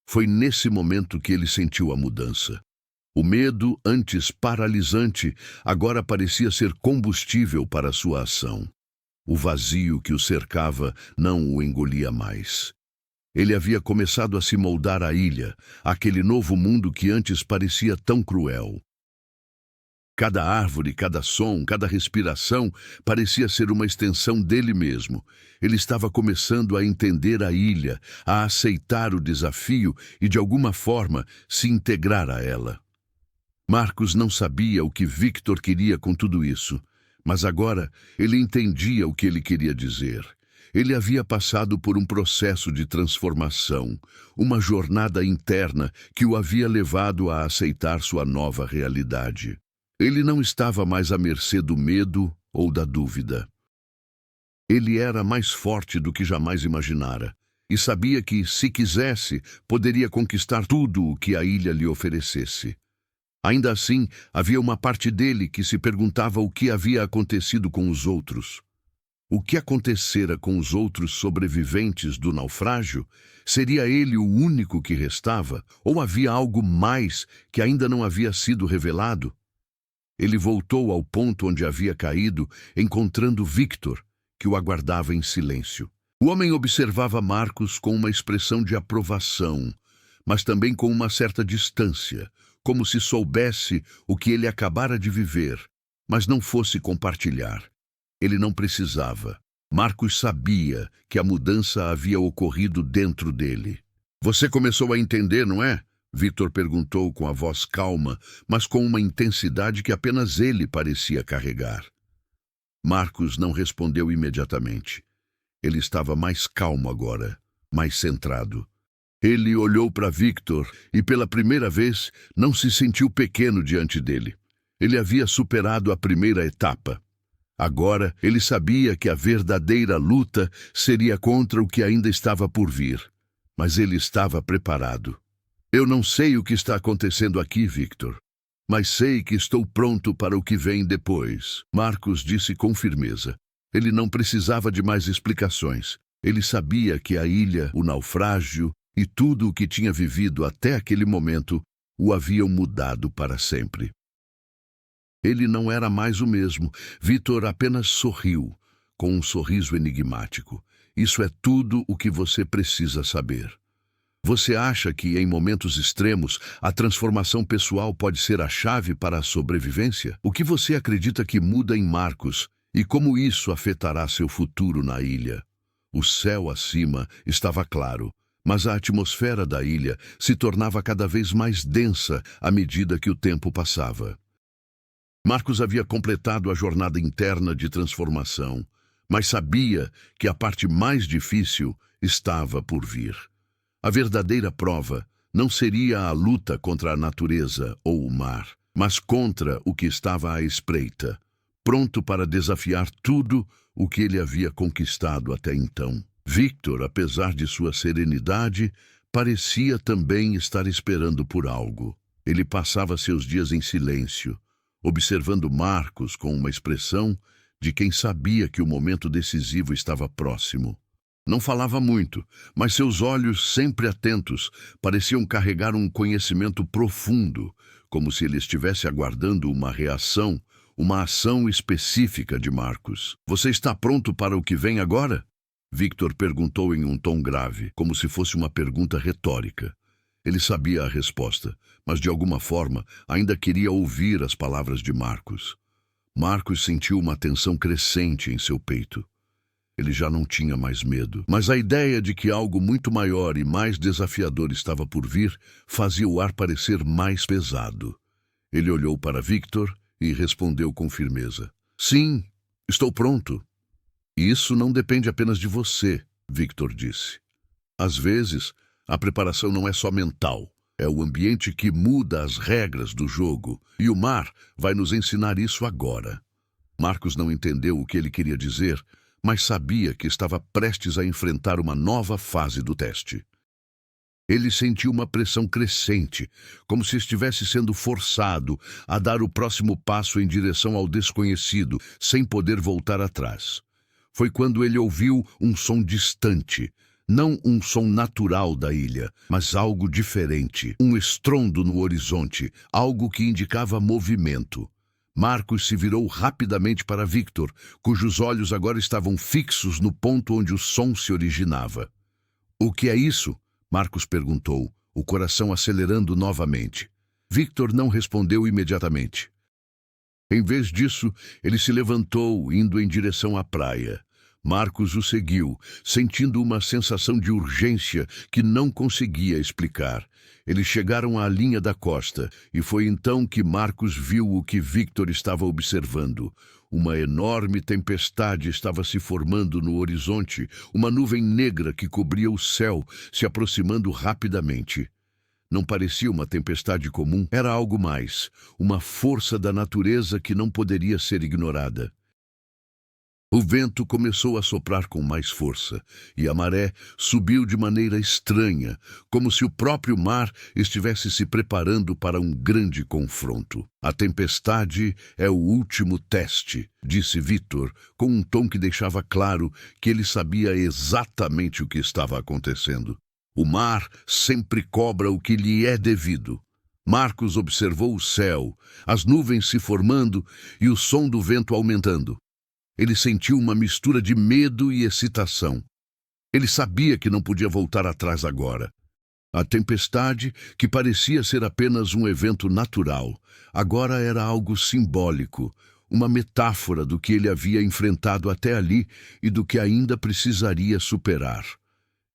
Foi nesse momento que ele sentiu a mudança. O medo, antes paralisante, agora parecia ser combustível para sua ação. O vazio que o cercava não o engolia mais. Ele havia começado a se moldar à ilha, aquele novo mundo que antes parecia tão cruel. Cada árvore, cada som, cada respiração parecia ser uma extensão dele mesmo. Ele estava começando a entender a ilha, a aceitar o desafio e, de alguma forma, se integrar a ela. Marcos não sabia o que Victor queria com tudo isso, mas agora ele entendia o que ele queria dizer. Ele havia passado por um processo de transformação, uma jornada interna que o havia levado a aceitar sua nova realidade. Ele não estava mais à mercê do medo ou da dúvida. Ele era mais forte do que jamais imaginara e sabia que, se quisesse, poderia conquistar tudo o que a ilha lhe oferecesse. Ainda assim, havia uma parte dele que se perguntava o que havia acontecido com os outros. O que acontecera com os outros sobreviventes do naufrágio? Seria ele o único que restava? Ou havia algo mais que ainda não havia sido revelado? Ele voltou ao ponto onde havia caído, encontrando Victor, que o aguardava em silêncio. O homem observava Marcos com uma expressão de aprovação, mas também com uma certa distância, como se soubesse o que ele acabara de viver, mas não fosse compartilhar. Ele não precisava. Marcos sabia que a mudança havia ocorrido dentro dele. Você começou a entender, não é? Victor perguntou com a voz calma, mas com uma intensidade que apenas ele parecia carregar. Marcos não respondeu imediatamente. Ele estava mais calmo agora, mais centrado. Ele olhou para Victor e, pela primeira vez, não se sentiu pequeno diante dele. Ele havia superado a primeira etapa. Agora, ele sabia que a verdadeira luta seria contra o que ainda estava por vir. Mas ele estava preparado. Eu não sei o que está acontecendo aqui, Victor, mas sei que estou pronto para o que vem depois, Marcos disse com firmeza. Ele não precisava de mais explicações. Ele sabia que a ilha, o naufrágio e tudo o que tinha vivido até aquele momento o haviam mudado para sempre. Ele não era mais o mesmo. Victor apenas sorriu, com um sorriso enigmático. Isso é tudo o que você precisa saber. Você acha que, em momentos extremos, a transformação pessoal pode ser a chave para a sobrevivência? O que você acredita que muda em Marcos e como isso afetará seu futuro na ilha? O céu acima estava claro, mas a atmosfera da ilha se tornava cada vez mais densa à medida que o tempo passava. Marcos havia completado a jornada interna de transformação, mas sabia que a parte mais difícil estava por vir. A verdadeira prova não seria a luta contra a natureza ou o mar, mas contra o que estava à espreita, pronto para desafiar tudo o que ele havia conquistado até então. Victor, apesar de sua serenidade, parecia também estar esperando por algo. Ele passava seus dias em silêncio, observando Marcos com uma expressão de quem sabia que o momento decisivo estava próximo. Não falava muito, mas seus olhos, sempre atentos, pareciam carregar um conhecimento profundo, como se ele estivesse aguardando uma reação, uma ação específica de Marcos. Você está pronto para o que vem agora? Victor perguntou em um tom grave, como se fosse uma pergunta retórica. Ele sabia a resposta, mas de alguma forma ainda queria ouvir as palavras de Marcos. Marcos sentiu uma tensão crescente em seu peito. Ele já não tinha mais medo, mas a ideia de que algo muito maior e mais desafiador estava por vir fazia o ar parecer mais pesado. Ele olhou para Victor e respondeu com firmeza. Sim, estou pronto. Isso não depende apenas de você, Victor disse. Às vezes, a preparação não é só mental, é o ambiente que muda as regras do jogo, e o mar vai nos ensinar isso agora. Marcos não entendeu o que ele queria dizer, mas sabia que estava prestes a enfrentar uma nova fase do teste. Ele sentiu uma pressão crescente, como se estivesse sendo forçado a dar o próximo passo em direção ao desconhecido, sem poder voltar atrás. Foi quando ele ouviu um som distante, não um som natural da ilha, mas algo diferente, um estrondo no horizonte, algo que indicava movimento. Marcos se virou rapidamente para Victor, cujos olhos agora estavam fixos no ponto onde o som se originava. "O que é isso?" Marcos perguntou, o coração acelerando novamente. Victor não respondeu imediatamente. Em vez disso, ele se levantou, indo em direção à praia. Marcos o seguiu, sentindo uma sensação de urgência que não conseguia explicar. Eles chegaram à linha da costa, e foi então que Marcos viu o que Victor estava observando. Uma enorme tempestade estava se formando no horizonte, uma nuvem negra que cobria o céu, se aproximando rapidamente. Não parecia uma tempestade comum, era algo mais, uma força da natureza que não poderia ser ignorada. O vento começou a soprar com mais força, e a maré subiu de maneira estranha, como se o próprio mar estivesse se preparando para um grande confronto. "A tempestade é o último teste", disse Victor, com um tom que deixava claro que ele sabia exatamente o que estava acontecendo. "O mar sempre cobra o que lhe é devido." Marcos observou o céu, as nuvens se formando e o som do vento aumentando. Ele sentiu uma mistura de medo e excitação. Ele sabia que não podia voltar atrás agora. A tempestade, que parecia ser apenas um evento natural, agora era algo simbólico, uma metáfora do que ele havia enfrentado até ali e do que ainda precisaria superar.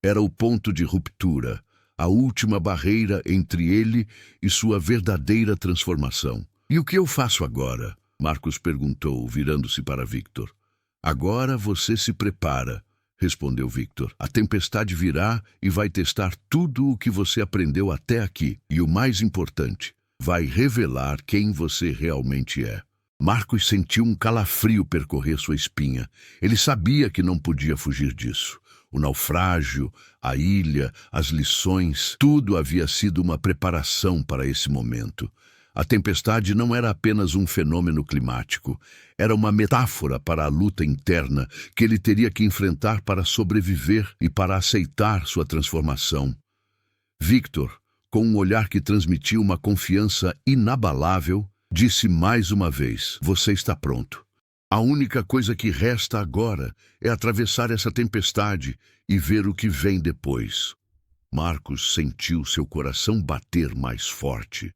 Era o ponto de ruptura, a última barreira entre ele e sua verdadeira transformação. "E o que eu faço agora?" Marcos perguntou, virando-se para Victor. "Agora você se prepara", respondeu Victor. "A tempestade virá e vai testar tudo o que você aprendeu até aqui. E o mais importante, vai revelar quem você realmente é." Marcos sentiu um calafrio percorrer sua espinha. Ele sabia que não podia fugir disso. O naufrágio, a ilha, as lições, tudo havia sido uma preparação para esse momento. A tempestade não era apenas um fenômeno climático, era uma metáfora para a luta interna que ele teria que enfrentar para sobreviver e para aceitar sua transformação. Victor, com um olhar que transmitia uma confiança inabalável, disse mais uma vez: "Você está pronto. A única coisa que resta agora é atravessar essa tempestade e ver o que vem depois." Marcos sentiu seu coração bater mais forte.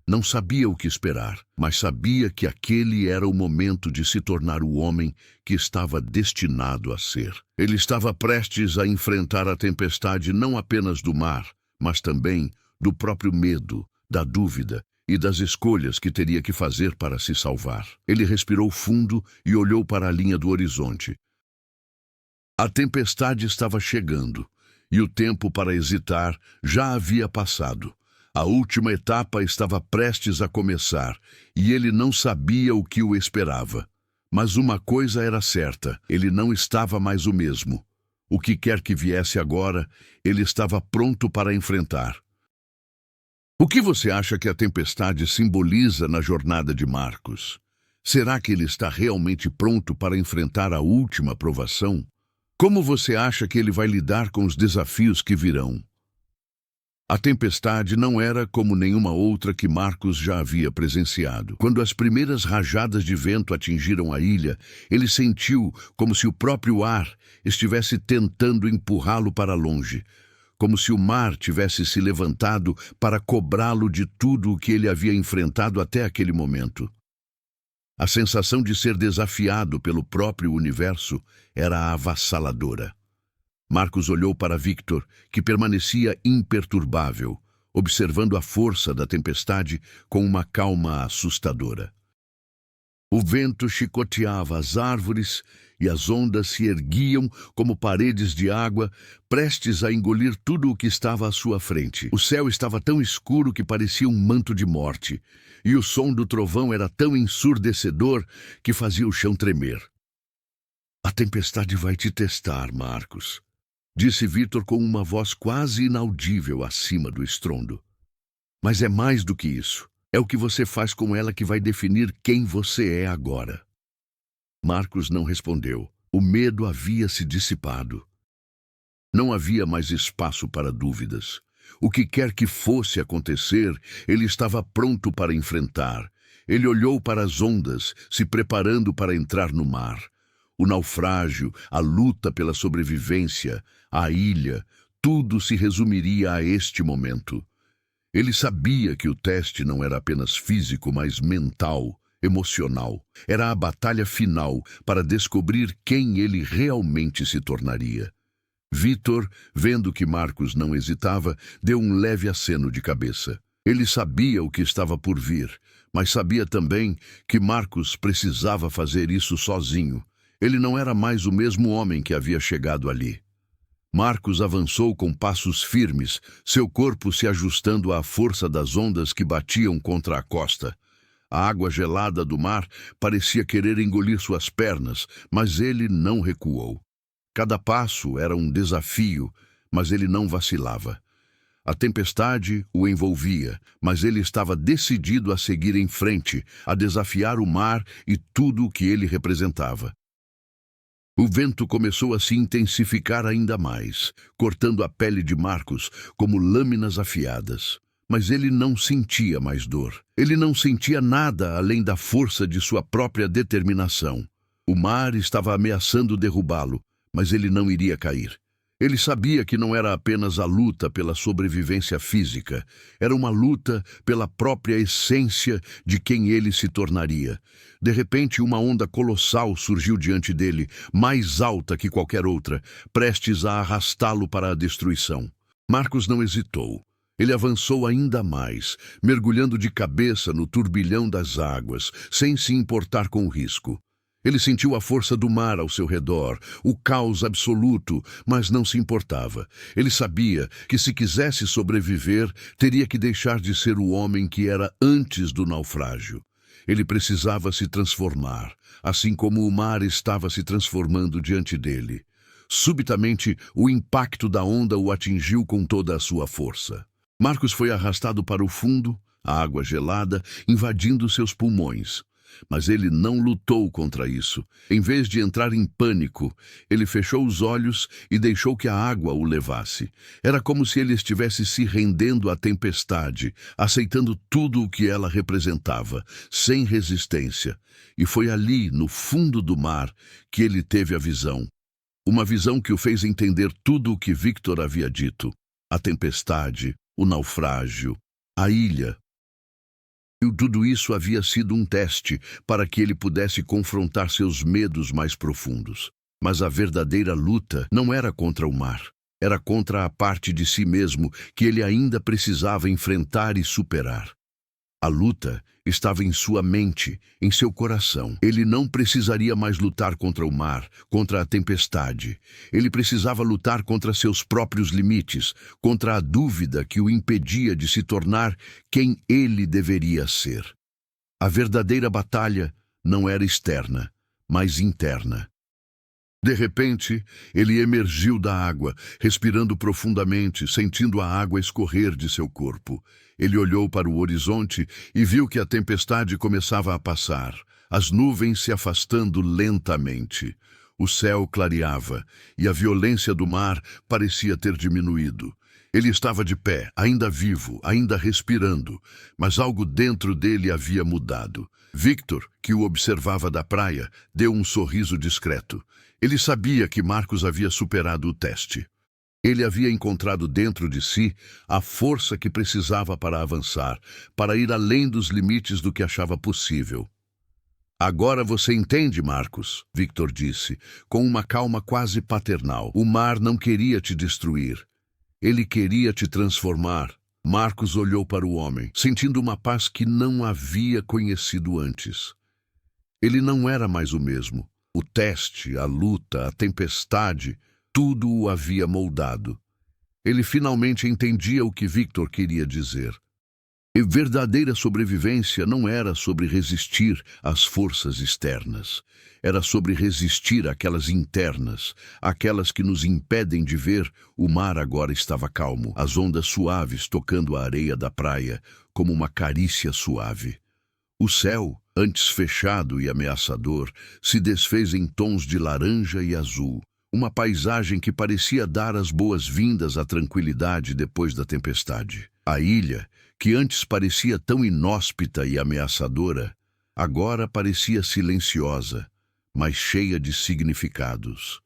Não sabia o que esperar, mas sabia que aquele era o momento de se tornar o homem que estava destinado a ser. Ele estava prestes a enfrentar a tempestade não apenas do mar, mas também do próprio medo, da dúvida e das escolhas que teria que fazer para se salvar. Ele respirou fundo e olhou para a linha do horizonte. A tempestade estava chegando, e o tempo para hesitar já havia passado. A última etapa estava prestes a começar, e ele não sabia o que o esperava. Mas uma coisa era certa, ele não estava mais o mesmo. O que quer que viesse agora, ele estava pronto para enfrentar. O que você acha que a tempestade simboliza na jornada de Marcos? Será que ele está realmente pronto para enfrentar a última provação? Como você acha que ele vai lidar com os desafios que virão? A tempestade não era como nenhuma outra que Marcos já havia presenciado. Quando as primeiras rajadas de vento atingiram a ilha, ele sentiu como se o próprio ar estivesse tentando empurrá-lo para longe, como se o mar tivesse se levantado para cobrá-lo de tudo o que ele havia enfrentado até aquele momento. A sensação de ser desafiado pelo próprio universo era avassaladora. Marcos olhou para Victor, que permanecia imperturbável, observando a força da tempestade com uma calma assustadora. O vento chicoteava as árvores e as ondas se erguiam como paredes de água, prestes a engolir tudo o que estava à sua frente. O céu estava tão escuro que parecia um manto de morte, e o som do trovão era tão ensurdecedor que fazia o chão tremer. A tempestade vai te testar, Marcos, disse Victor com uma voz quase inaudível acima do estrondo. Mas é mais do que isso. É o que você faz com ela que vai definir quem você é agora. Marcos não respondeu. O medo havia se dissipado. Não havia mais espaço para dúvidas. O que quer que fosse acontecer, ele estava pronto para enfrentar. Ele olhou para as ondas, se preparando para entrar no mar. O naufrágio, a luta pela sobrevivência, a ilha, tudo se resumiria a este momento. Ele sabia que o teste não era apenas físico, mas mental, emocional. Era a batalha final para descobrir quem ele realmente se tornaria. Victor, vendo que Marcos não hesitava, deu um leve aceno de cabeça. Ele sabia o que estava por vir, mas sabia também que Marcos precisava fazer isso sozinho. Ele não era mais o mesmo homem que havia chegado ali. Marcos avançou com passos firmes, seu corpo se ajustando à força das ondas que batiam contra a costa. A água gelada do mar parecia querer engolir suas pernas, mas ele não recuou. Cada passo era um desafio, mas ele não vacilava. A tempestade o envolvia, mas ele estava decidido a seguir em frente, a desafiar o mar e tudo o que ele representava. O vento começou a se intensificar ainda mais, cortando a pele de Marcos como lâminas afiadas. Mas ele não sentia mais dor. Ele não sentia nada além da força de sua própria determinação. O mar estava ameaçando derrubá-lo, mas ele não iria cair. Ele sabia que não era apenas a luta pela sobrevivência física, era uma luta pela própria essência de quem ele se tornaria. De repente, uma onda colossal surgiu diante dele, mais alta que qualquer outra, prestes a arrastá-lo para a destruição. Marcos não hesitou. Ele avançou ainda mais, mergulhando de cabeça no turbilhão das águas, sem se importar com o risco. Ele sentiu a força do mar ao seu redor, o caos absoluto, mas não se importava. Ele sabia que se quisesse sobreviver, teria que deixar de ser o homem que era antes do naufrágio. Ele precisava se transformar, assim como o mar estava se transformando diante dele. Subitamente, o impacto da onda o atingiu com toda a sua força. Marcos foi arrastado para o fundo, a água gelada invadindo seus pulmões. Mas ele não lutou contra isso. Em vez de entrar em pânico, ele fechou os olhos e deixou que a água o levasse. Era como se ele estivesse se rendendo à tempestade, aceitando tudo o que ela representava, sem resistência. E foi ali, no fundo do mar, que ele teve a visão. Uma visão que o fez entender tudo o que Victor havia dito. A tempestade, o naufrágio, a ilha. E tudo isso havia sido um teste para que ele pudesse confrontar seus medos mais profundos. Mas a verdadeira luta não era contra o mar. Era contra a parte de si mesmo que ele ainda precisava enfrentar e superar. A luta estava em sua mente, em seu coração. Ele não precisaria mais lutar contra o mar, contra a tempestade. Ele precisava lutar contra seus próprios limites, contra a dúvida que o impedia de se tornar quem ele deveria ser. A verdadeira batalha não era externa, mas interna. De repente, ele emergiu da água, respirando profundamente, sentindo a água escorrer de seu corpo. Ele olhou para o horizonte e viu que a tempestade começava a passar, as nuvens se afastando lentamente. O céu clareava e a violência do mar parecia ter diminuído. Ele estava de pé, ainda vivo, ainda respirando, mas algo dentro dele havia mudado. Victor, que o observava da praia, deu um sorriso discreto. Ele sabia que Marcos havia superado o teste. Ele havia encontrado dentro de si a força que precisava para avançar, para ir além dos limites do que achava possível. Agora você entende, Marcos, Victor disse, com uma calma quase paternal. O mar não queria te destruir. Ele queria te transformar. Marcos olhou para o homem, sentindo uma paz que não havia conhecido antes. Ele não era mais o mesmo. O teste, a luta, a tempestade, tudo o havia moldado. Ele finalmente entendia o que Victor queria dizer. E verdadeira sobrevivência não era sobre resistir às forças externas. Era sobre resistir àquelas internas, aquelas que nos impedem de ver. O mar agora estava calmo, as ondas suaves tocando a areia da praia, como uma carícia suave. O céu, antes fechado e ameaçador, se desfez em tons de laranja e azul. Uma paisagem que parecia dar as boas-vindas à tranquilidade depois da tempestade. A ilha, que antes parecia tão inóspita e ameaçadora, agora parecia silenciosa, mas cheia de significados.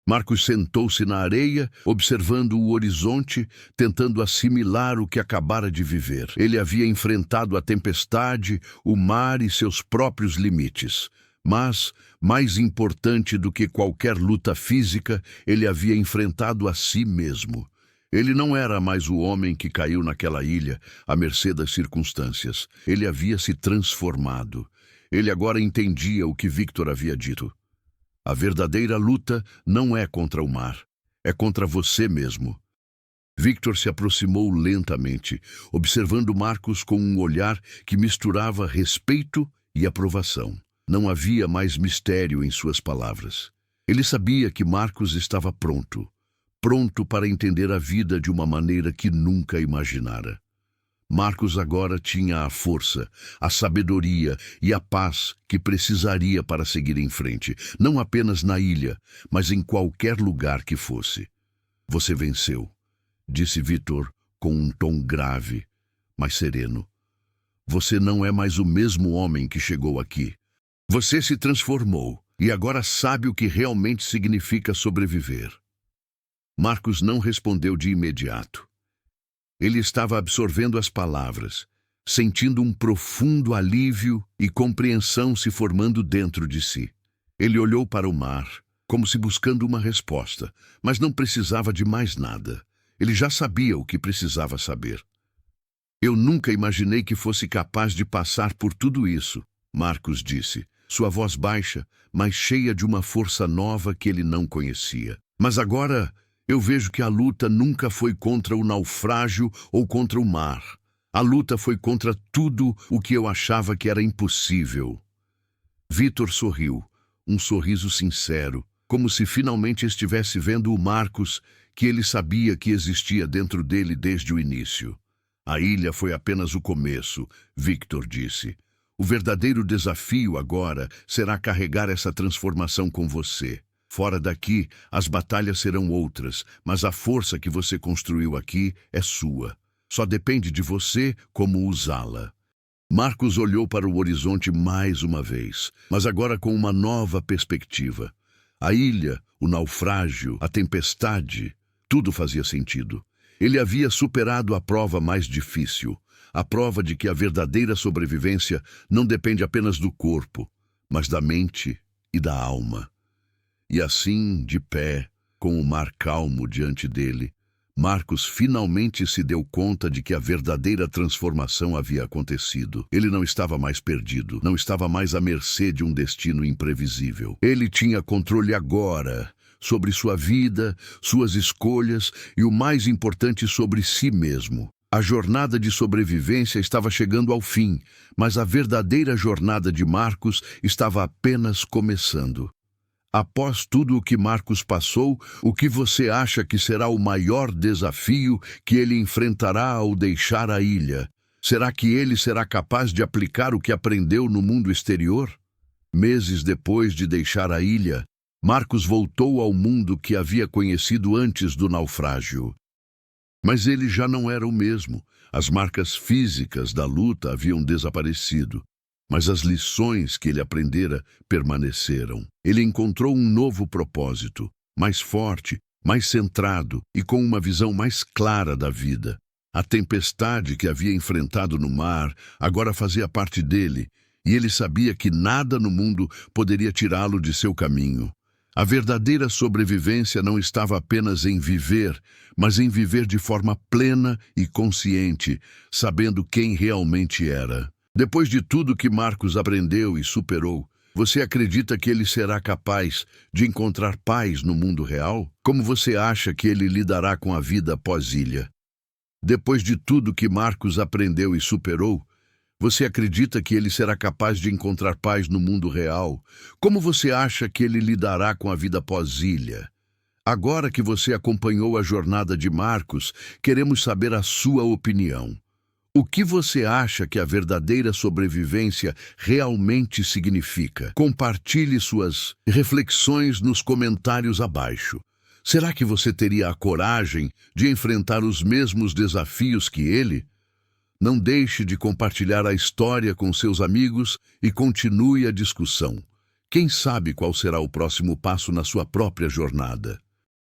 Marcos sentou-se na areia, observando o horizonte, tentando assimilar o que acabara de viver. Ele havia enfrentado a tempestade, o mar e seus próprios limites. Mas, mais importante do que qualquer luta física, ele havia enfrentado a si mesmo. Ele não era mais o homem que caiu naquela ilha, à mercê das circunstâncias. Ele havia se transformado. Ele agora entendia o que Victor havia dito. A verdadeira luta não é contra o mar, é contra você mesmo. Victor se aproximou lentamente, observando Marcos com um olhar que misturava respeito e aprovação. Não havia mais mistério em suas palavras. Ele sabia que Marcos estava pronto para entender a vida de uma maneira que nunca imaginara. Marcos agora tinha a força, a sabedoria e a paz que precisaria para seguir em frente, não apenas na ilha, mas em qualquer lugar que fosse. Você venceu, disse Victor com um tom grave, mas sereno. Você não é mais o mesmo homem que chegou aqui. Você se transformou e agora sabe o que realmente significa sobreviver. Marcos não respondeu de imediato. Ele estava absorvendo as palavras, sentindo um profundo alívio e compreensão se formando dentro de si. Ele olhou para o mar, como se buscando uma resposta, mas não precisava de mais nada. Ele já sabia o que precisava saber. Eu nunca imaginei que fosse capaz de passar por tudo isso, Marcos disse, sua voz baixa, mas cheia de uma força nova que ele não conhecia. Mas agora eu vejo que a luta nunca foi contra o naufrágio ou contra o mar. A luta foi contra tudo o que eu achava que era impossível. Victor sorriu, um sorriso sincero, como se finalmente estivesse vendo o Marcos que ele sabia que existia dentro dele desde o início. A ilha foi apenas o começo, Victor disse. O verdadeiro desafio agora será carregar essa transformação com você. Fora daqui, as batalhas serão outras, mas a força que você construiu aqui é sua. Só depende de você como usá-la. Marcos olhou para o horizonte mais uma vez, mas agora com uma nova perspectiva. A ilha, o naufrágio, a tempestade, tudo fazia sentido. Ele havia superado a prova mais difícil, a prova de que a verdadeira sobrevivência não depende apenas do corpo, mas da mente e da alma. E assim, de pé, com o mar calmo diante dele, Marcos finalmente se deu conta de que a verdadeira transformação havia acontecido. Ele não estava mais perdido, não estava mais à mercê de um destino imprevisível. Ele tinha controle agora sobre sua vida, suas escolhas e, o mais importante, sobre si mesmo. A jornada de sobrevivência estava chegando ao fim, mas a verdadeira jornada de Marcos estava apenas começando. Após tudo o que Marcos passou, o que você acha que será o maior desafio que ele enfrentará ao deixar a ilha? Será que ele será capaz de aplicar o que aprendeu no mundo exterior? Meses depois de deixar a ilha, Marcos voltou ao mundo que havia conhecido antes do naufrágio. Mas ele já não era o mesmo. As marcas físicas da luta haviam desaparecido. Mas as lições que ele aprendera permaneceram. Ele encontrou um novo propósito, mais forte, mais centrado e com uma visão mais clara da vida. A tempestade que havia enfrentado no mar agora fazia parte dele, e ele sabia que nada no mundo poderia tirá-lo de seu caminho. A verdadeira sobrevivência não estava apenas em viver, mas em viver de forma plena e consciente, sabendo quem realmente era. Depois de tudo que Marcos aprendeu e superou, você acredita que ele será capaz de encontrar paz no mundo real? Como você acha que ele lidará com a vida pós-ilha? Depois de tudo que Marcos aprendeu e superou, você acredita que ele será capaz de encontrar paz no mundo real? Como você acha que ele lidará com a vida pós-ilha? Agora que você acompanhou a jornada de Marcos, queremos saber a sua opinião. O que você acha que a verdadeira sobrevivência realmente significa? Compartilhe suas reflexões nos comentários abaixo. Será que você teria a coragem de enfrentar os mesmos desafios que ele? Não deixe de compartilhar a história com seus amigos e continue a discussão. Quem sabe qual será o próximo passo na sua própria jornada?